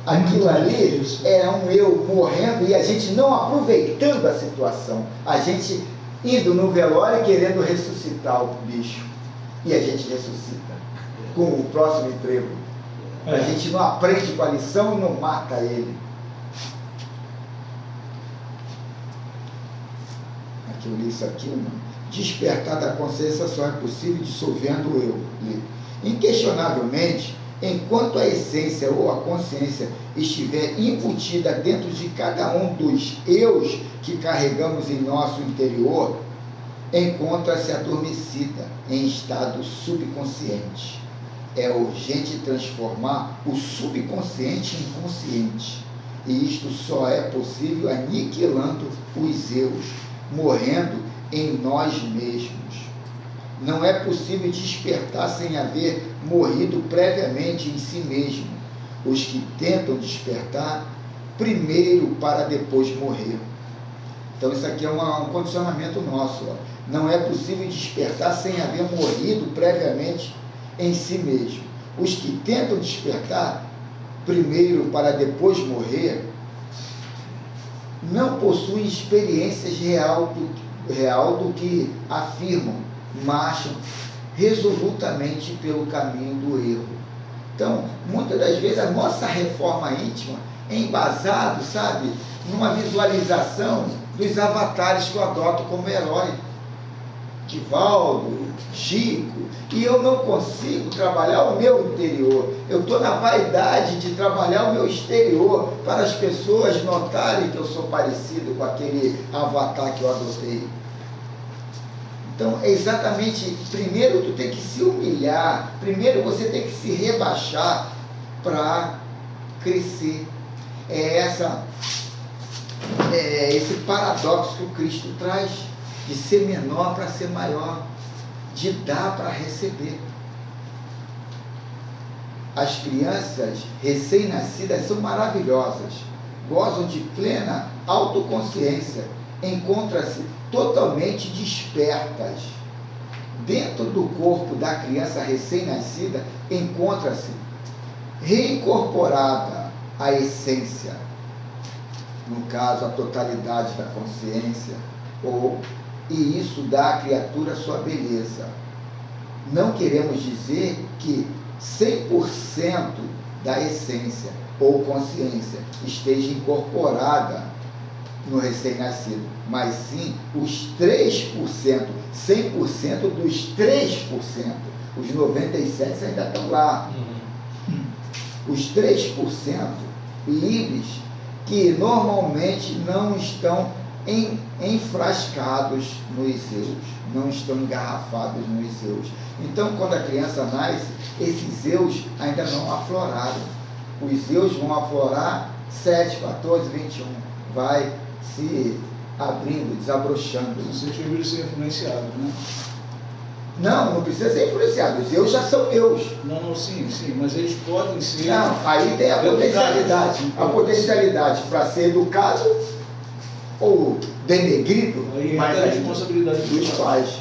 Aquilo ali é um eu morrendo e a gente não aproveitando a situação. A gente indo no velório querendo ressuscitar o bicho. E a gente ressuscita com o próximo emprego. A gente não aprende com a lição e não mata ele. Aqui eu li isso aqui, mano. Despertar da consciência só é possível dissolvendo o eu. Inquestionavelmente, enquanto a essência ou a consciência estiver embutida dentro de cada um dos eus que carregamos em nosso interior, encontra-se adormecida em estado subconsciente. É urgente transformar o subconsciente em consciente, e isto só é possível aniquilando os eus, morrendo em nós mesmos. Não é possível despertar sem haver morrido previamente em si mesmo. Os que tentam despertar primeiro para depois morrer. Então isso aqui é um condicionamento nosso. Não é possível despertar sem haver morrido previamente em si mesmo. Os que tentam despertar primeiro para depois morrer, não possuem experiências real do que afirmam, marcham resolutamente pelo caminho do erro. Então, muitas das vezes a nossa reforma íntima é embasado, sabe, numa visualização dos avatares que eu adoto como herói. Divaldo, Chico, e eu não consigo trabalhar o meu interior. Eu estou na vaidade de trabalhar o meu exterior para as pessoas notarem que eu sou parecido com aquele avatar que eu adotei. Então, é exatamente, primeiro tu tem que se humilhar, primeiro você tem que se rebaixar para crescer. É esse paradoxo que o Cristo traz, de ser menor para ser maior, de dar para receber. As crianças recém-nascidas são maravilhosas, gozam de plena autoconsciência, encontram-se totalmente despertas. Dentro do corpo da criança recém-nascida encontra-se reincorporada a essência, no caso a totalidade da consciência, e isso dá à criatura sua beleza. Não queremos dizer que 100% da essência ou consciência esteja incorporada no recém-nascido, mas sim os 3%, 100% dos 3%, os 97% ainda estão lá. Os 3% livres, que normalmente não estão enfrascados nos eus, não estão engarrafados nos eus. Então, quando a criança nasce, esses eus ainda não afloraram. Os eus vão aflorar 7, 14, 21. Vai se abrindo, desabrochando. Vocês deveriam ser influenciados, né? Não precisa ser influenciado. Os eus já são eus. Não, sim, mas eles podem ser... Não, aí tem a potencialidade. A potencialidade para ser educado ou denegrido, aí mas a responsabilidade dos pais.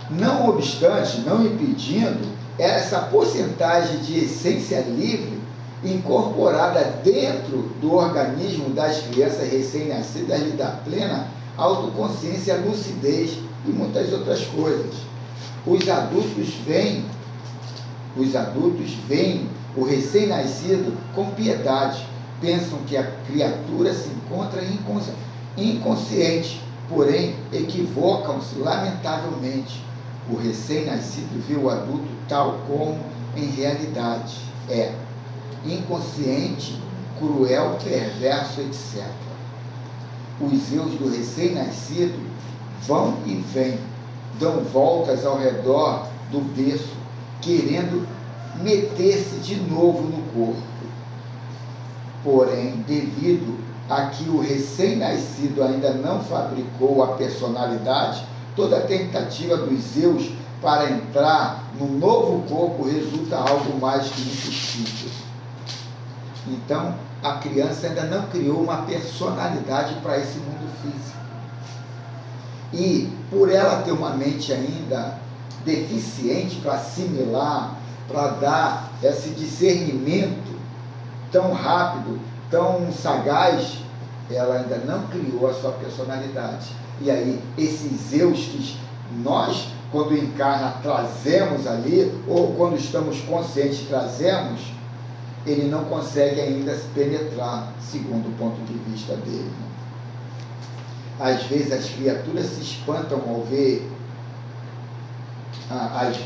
Não obstante, não impedindo, essa porcentagem de essência livre incorporada dentro do organismo das crianças recém-nascidas lhe dá plena autoconsciência, lucidez e muitas outras coisas. Os adultos veem o recém-nascido com piedade, pensam que a criatura se encontra inconsciente, porém equivocam-se lamentavelmente. O recém-nascido vê o adulto tal como em realidade é, inconsciente, cruel, perverso, etc. Os eus do recém-nascido vão e vêm, dão voltas ao redor do berço, querendo meter-se de novo no corpo. Porém, devido a que o recém-nascido ainda não fabricou a personalidade, toda tentativa dos eus para entrar no novo corpo resulta algo mais que impossível. Então, a criança ainda não criou uma personalidade para esse mundo físico. E, por ela ter uma mente ainda deficiente para assimilar, para dar esse discernimento tão rápido, tão sagaz, ela ainda não criou a sua personalidade. E aí, esses eus que nós, quando encarna, trazemos ali, ou quando estamos conscientes, trazemos, ele não consegue ainda se penetrar, segundo o ponto de vista dele. Às vezes as criaturas se espantam ao ver, as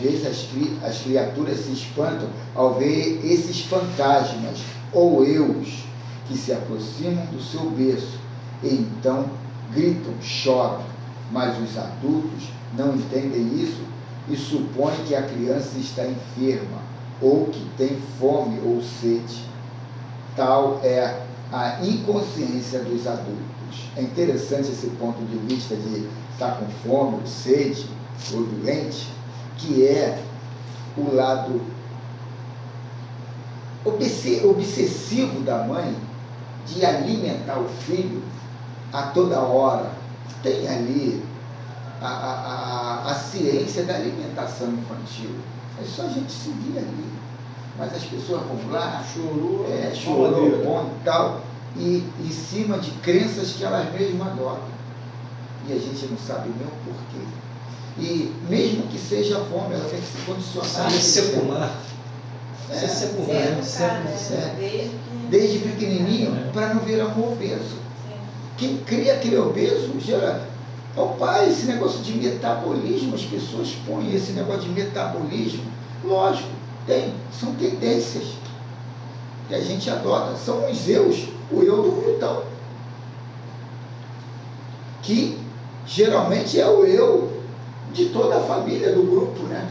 criaturas se espantam ao ver esses fantasmas ou eus que se aproximam do seu berço, e então gritam, choram, mas os adultos não entendem isso e supõem que a criança está enferma ou que tem fome ou sede. Tal é a inconsciência dos adultos. É interessante esse ponto de vista de estar com fome ou sede ou doente, que é o lado obsessivo da mãe de alimentar o filho a toda hora. Tem ali a ciência da alimentação infantil. É só a gente seguir ali. mas as pessoas vão lá, Chorou, chorou, bom e tal, e em cima de crenças que elas mesmas adotam. E a gente não sabe nem o porquê. E mesmo que seja fome, ela tem que se condicionar. Isso é secular. Isso é secular. Desde pequenininho, para não virar um obeso. Quem cria aquele obeso gera... Oh, pai, esse negócio de metabolismo, as pessoas põem esse negócio de metabolismo. Lógico, são tendências que a gente adota. São os eus, o eu do Newton, que geralmente é o eu de toda a família, do grupo, né?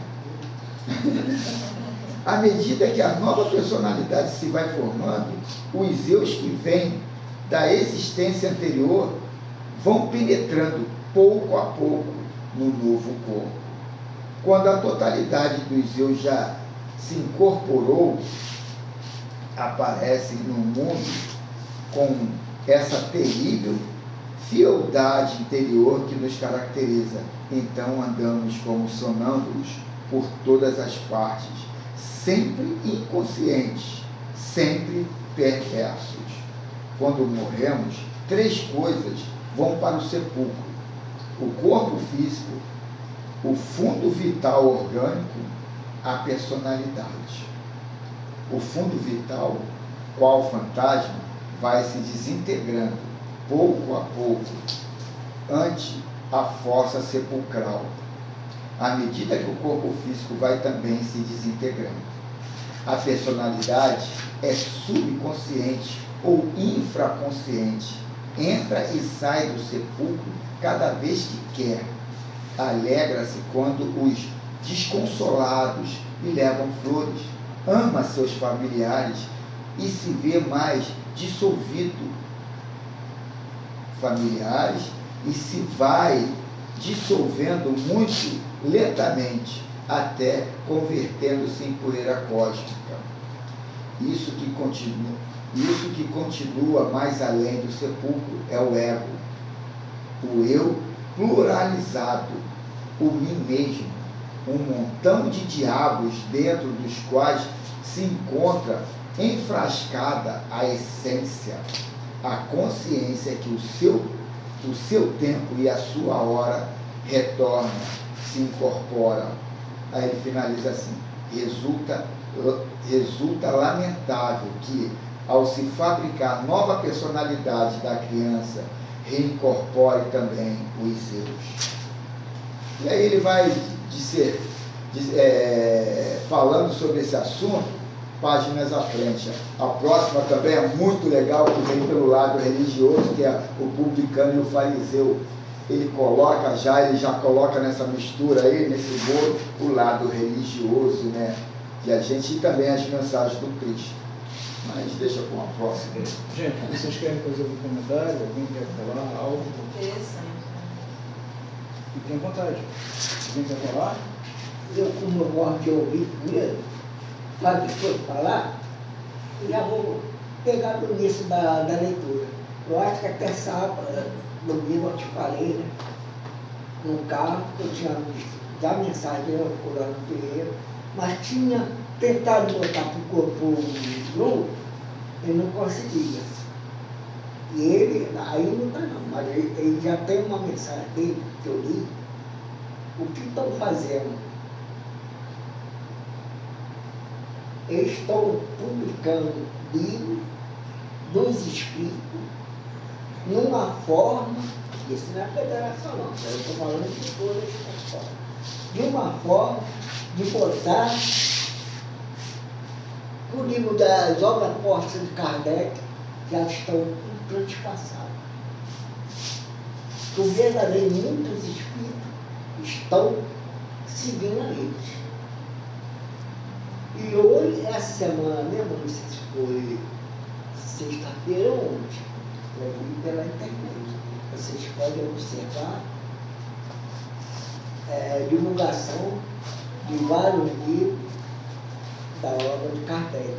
À medida que a nova personalidade se vai formando, os eus que vêm da existência anterior vão penetrando pouco a pouco no novo corpo. Quando a totalidade dos eus já se incorporou, aparecem no mundo com essa terrível fieldade interior que nos caracteriza. Então andamos como sonâmbulos por todas as partes, sempre inconscientes, sempre perversos. Quando morremos, 3 coisas vão para o sepulcro: o corpo físico, o fundo vital orgânico, a personalidade. O fundo vital, qual fantasma, vai se desintegrando pouco a pouco ante a fossa sepulcral, à medida que o corpo físico vai também se desintegrando. A personalidade é subconsciente ou infraconsciente, entra e sai do sepulcro cada vez que quer. Alegra-se quando os desconsolados lhe levam flores, ama seus familiares e se vê mais dissolvido. Familiares e se vai dissolvendo muito lentamente, até convertendo-se em poeira cósmica. Isso que continua mais além do sepulcro é o ego, o eu pluralizado, o mim mesmo, um montão de diabos dentro dos quais se encontra enfrascada a essência, a consciência que o seu tempo e a sua hora retornam, se incorporam. Aí ele finaliza assim: resulta lamentável que, ao se fabricar nova personalidade da criança, reincorpore também os eus. E aí ele vai falando sobre esse assunto páginas à frente. A próxima também é muito legal, que vem pelo lado religioso, que é o publicano e o fariseu. Ele já coloca nessa mistura aí, nesse bolo, o lado religioso, né? Que a gente, e também as mensagens do Cristo. Mas deixa com a próxima. Gente, vocês querem fazer algum comentário? Alguém quer falar algo? Interessante. Fiquem à vontade. Alguém quer falar? Eu, como eu gosto de ouvir primeiro, para depois falar, já vou pegar no início da leitura. Eu acho que até sábado, domingo, eu te falei, né? No carro, eu tinha visto da mensagem, eu procurando Ferreira, mas tinha tentado botar para o corpo nu, ele não conseguia. E ele, aí não está não, mas ele já tem uma mensagem dele, que eu li. O que estão fazendo? Eles estão publicando livros dos espíritos numa forma, isso não é federação não, eu estou falando de todas as formas, de uma forma de botar o livro das obras postas de Kardec já estão transpassadas. Tu verdadeiramente muitos espíritos estão seguindo a eles. E hoje, essa semana mesmo, não sei se foi sexta-feira ou ontem, eu vi pela internet. Vocês podem observar divulgação de vários livros da obra de Kardec.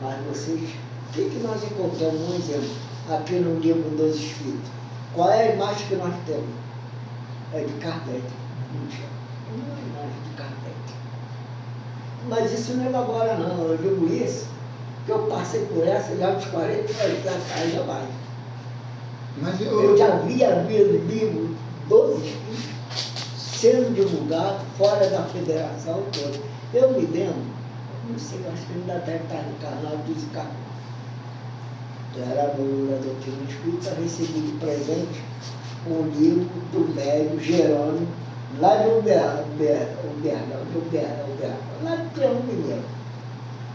Mas vocês, o que nós encontramos, um exemplo, aqui no livro dos Espíritos? Qual é a imagem que nós temos? É de Kardec. Uma imagem de Kardec. Mas isso não é agora não, eu digo isso, que eu passei por essa já dos 40 anos atrás, já vai. Mas Eu já havia livro 12 espíritos sendo divulgado fora da federação toda. Eu me lembro, não sei, acho que ainda deve estar no canal dos Icarus. Eu era aluno da doutrina espírita, recebi de presente um livro do médio Jerônimo, lá de Uberaba, lá do Triângulo Mineiro,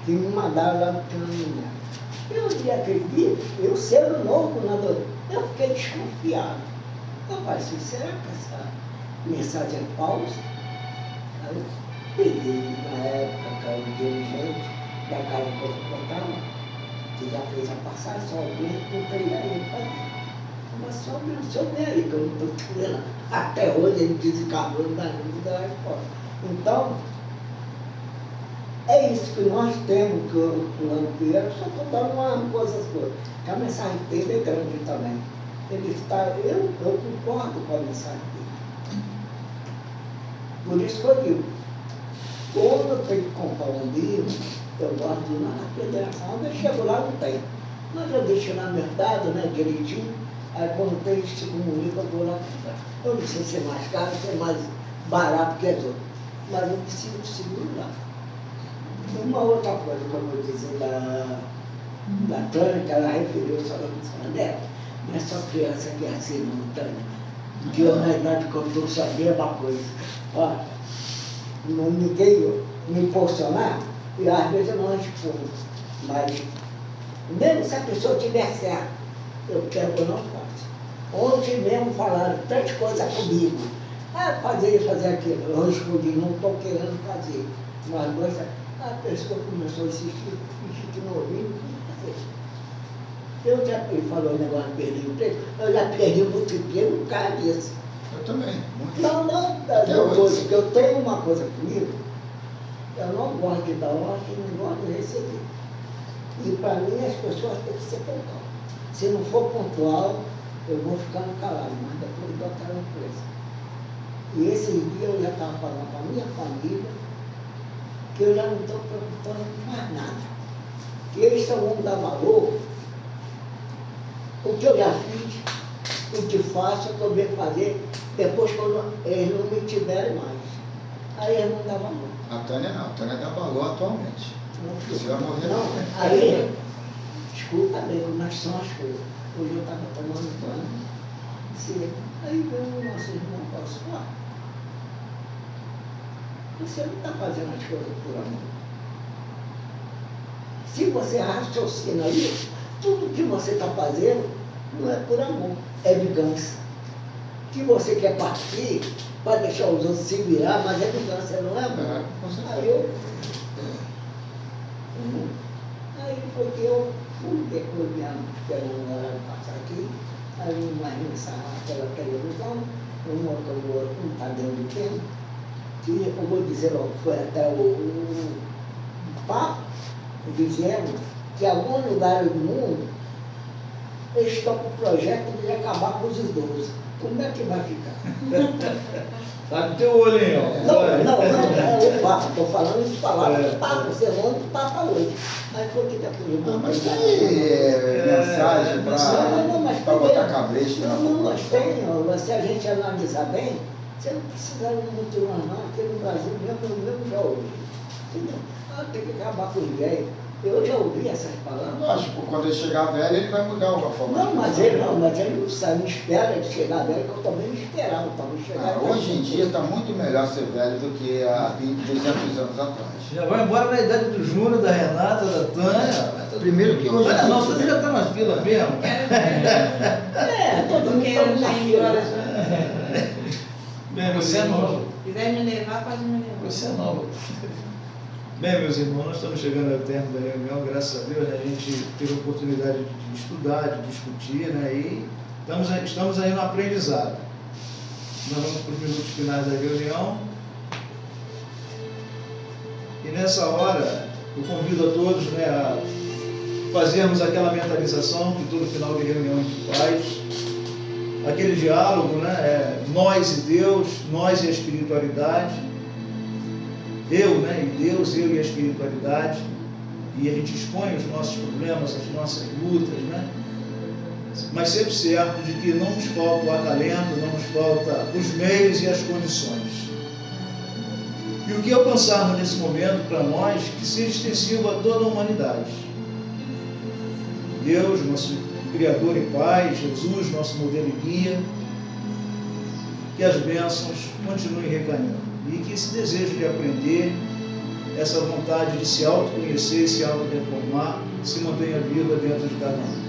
que me mandaram lá do Triângulo Mineiro. Eu li aquele livro, eu sendo novo na doutrina, eu fiquei desconfiado. Eu falei assim, será que essa mensagem é falsa? Aí eu peguei, na época, que era um dirigente da casa que eu contava, que já fez a passagem, só alguém, contei a ele, falei, mas só o senhor vem aí, que eu não estou entendendo. Até hoje ele desencarnou da dúvida da resposta. Então, é isso que nós temos, que o plano Vieira, só estou dando uma coisa toda. Que a mensagem dele é grande também. Ele está, eu concordo com a mensagem dele. Por isso que eu digo, quando eu tenho que comprar um livro, eu gosto de ir lá na federação, eu chego lá, não tem. Mas eu deixo na mercado, né, direitinho, aí quando tem esse comunica, eu vou lá comprar. Eu não sei se é mais caro, se é mais barato que as outras, mas eu preciso de seguro lá. Uma outra coisa que eu vou dizer da Tânia, que ela referiu só na André, não é só criança que é assim, não, Tânia. Que eu, na idade que eu estou, sabia uma coisa. Ó, ninguém me impulsionar, e às vezes eu não respondo. Mas, mesmo se a pessoa tiver certo, eu quero que eu não faça. Ontem mesmo falaram tantas coisas comigo. Ah, fazer aquilo. Eu respondi, não estou querendo fazer. Mas a pessoa começou a insistir, que não ouviu, não fazer. Eu já falou o negócio de perder o emprego, eu já perdi muito emprego por causa disso. Eu também. Não, porque eu tenho uma coisa comigo, eu não gosto de dar ordem, não gosto de receber. E para mim as pessoas têm que ser pontual. Se não for pontual, eu vou ficando calado, mas depois eu dou aquela empresa. E esse dia eu já estava falando para a minha família que eu já não estou preocupando com mais nada. Que eles só vão dar valor o que eu já fiz, o que faço, o que eu venho fazer, depois quando eles não me tiverem mais. Aí eles não dão valor. A Tânia não, a Tânia dá valor atualmente. Você vai morrer. Não, aí, desculpa bem, mas são as coisas. Hoje eu estava tomando banho, aí veio o nosso irmão e falou assim, você não está fazendo as coisas por amor. Se você raciocina isso, tudo que você está fazendo não é por amor, é vingança. Que você quer partir para deixar os outros se virar, mas é vingança, não é amor. Aí foi que eu fui, depois me esperando a hora passar aqui, aí uma mensagem pela televisão, uma que não está dentro do tempo, que eu vou dizer logo, foi até o Papa, dizendo que em algum lugar do mundo eles estão com o projeto de acabar com os idosos. Como é que vai ficar? Tá com teu olho, hein, ó. Não, é o Papa, estou falando isso palavras do Papa, o sermão do Papa hoje. Aí foi que está tudo. Não, mas tem mensagem para botar cabresto na população. Não, mas tem, se a gente analisar bem, você não precisa ir muito longe, não, porque no Brasil mesmo já ouvi. Entendeu? Tem que acabar com os velhos. Eu já ouvi essas palavras. Lógico, quando ele chegar velho, ele vai mudar alguma forma. Não, mas ele não sabe, não espera ele chegar velho, que eu também não esperava para não chegar velho. Hoje em dia está muito melhor ser velho do que há 20, 200 anos atrás. Já vai embora na idade do Júnior, da Renata, da Tânia. Primeiro que hoje... Olha, não, você já está na fila mesmo. Todo mundo está na fila. Bem, Você é novo. Se quiser me levar, pode me levar. Você é novo. Bem, meus irmãos, nós estamos chegando ao termo da reunião, graças a Deus, né? A gente teve a oportunidade de estudar, de discutir, né? E estamos aí no aprendizado. Nós vamos para os minutos finais da reunião. E nessa hora, eu convido a todos, né, a fazermos aquela mentalização que todo final de reunião a gente faz, aquele diálogo, né? Nós e Deus, nós e a espiritualidade. eu e a espiritualidade, e a gente expõe os nossos problemas, as nossas lutas, né? Mas sempre certo de que não nos falta o acalento, não nos falta os meios e as condições. E o que alcançarmos nesse momento para nós, que seja extensivo a toda a humanidade. Deus, nosso Criador e Pai, Jesus, nosso modelo e guia, que as bênçãos continuem recaindo e que esse desejo de aprender, essa vontade de se autoconhecer e se auto-reformar, se mantenha viva dentro de cada um.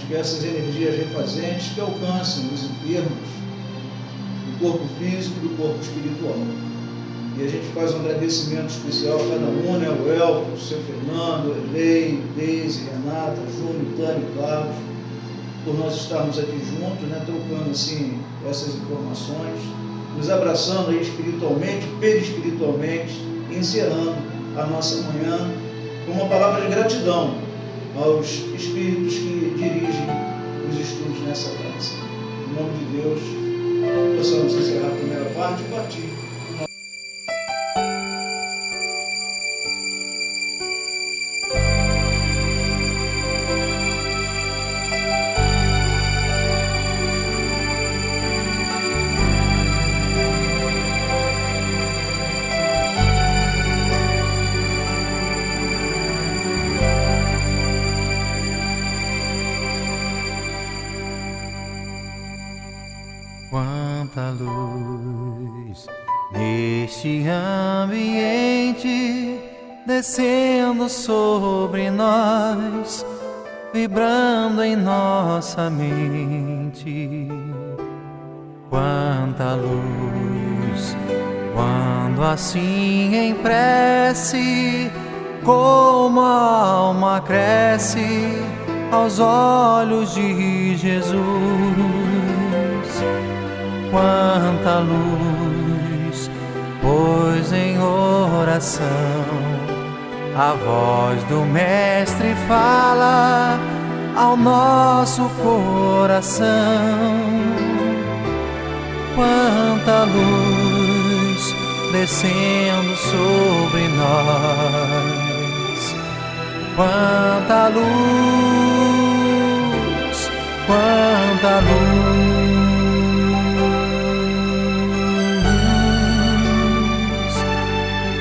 Que essas energias refazentes que alcancem os enfermos do corpo físico e do corpo espiritual. E a gente faz um agradecimento especial a cada um, né? O Elfo, o seu Fernando, a Elei, Deise, Renata, Júnior, Tânia e Carlos, por nós estarmos aqui juntos, né? Trocando assim essas informações, nos abraçando aí espiritualmente, perispiritualmente, encerrando a nossa manhã com uma palavra de gratidão aos espíritos que dirigem os estudos nessa casa. Em nome de Deus, possamos encerrar a primeira parte e partir. Neste ambiente, descendo sobre nós, vibrando em nossa mente. Quanta luz, quando assim em prece, como a alma cresce aos olhos de Jesus. Quanta luz, pois em oração a voz do Mestre fala ao nosso coração. Quanta luz descendo sobre nós. Quanta luz, quanta luz,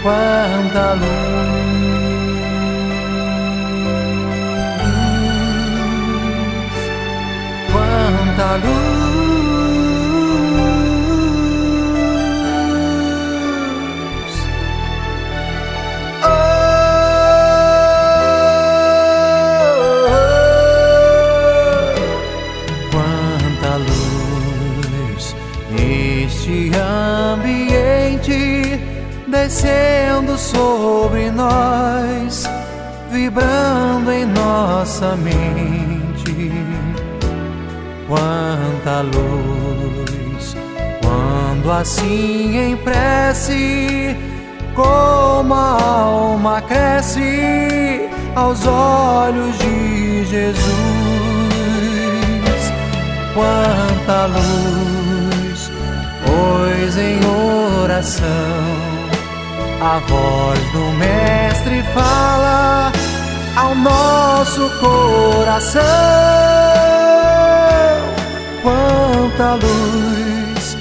quanta luz, quanta luz. Neste ambiente, descendo sobre nós, vibrando em nossa mente. Quanta luz, quando assim em prece, como a alma cresce aos olhos de Jesus. Quanta luz, pois em oração a voz do Mestre fala ao nosso coração. Quanta luz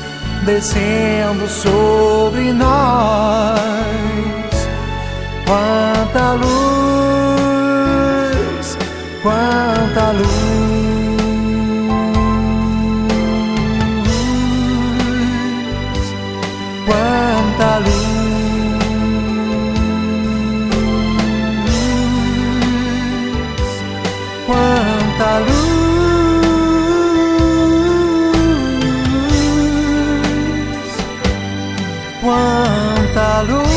descendo sobre nós. Quanta luz, quanta luz. Quanta luz, quanta luz, quanta luz.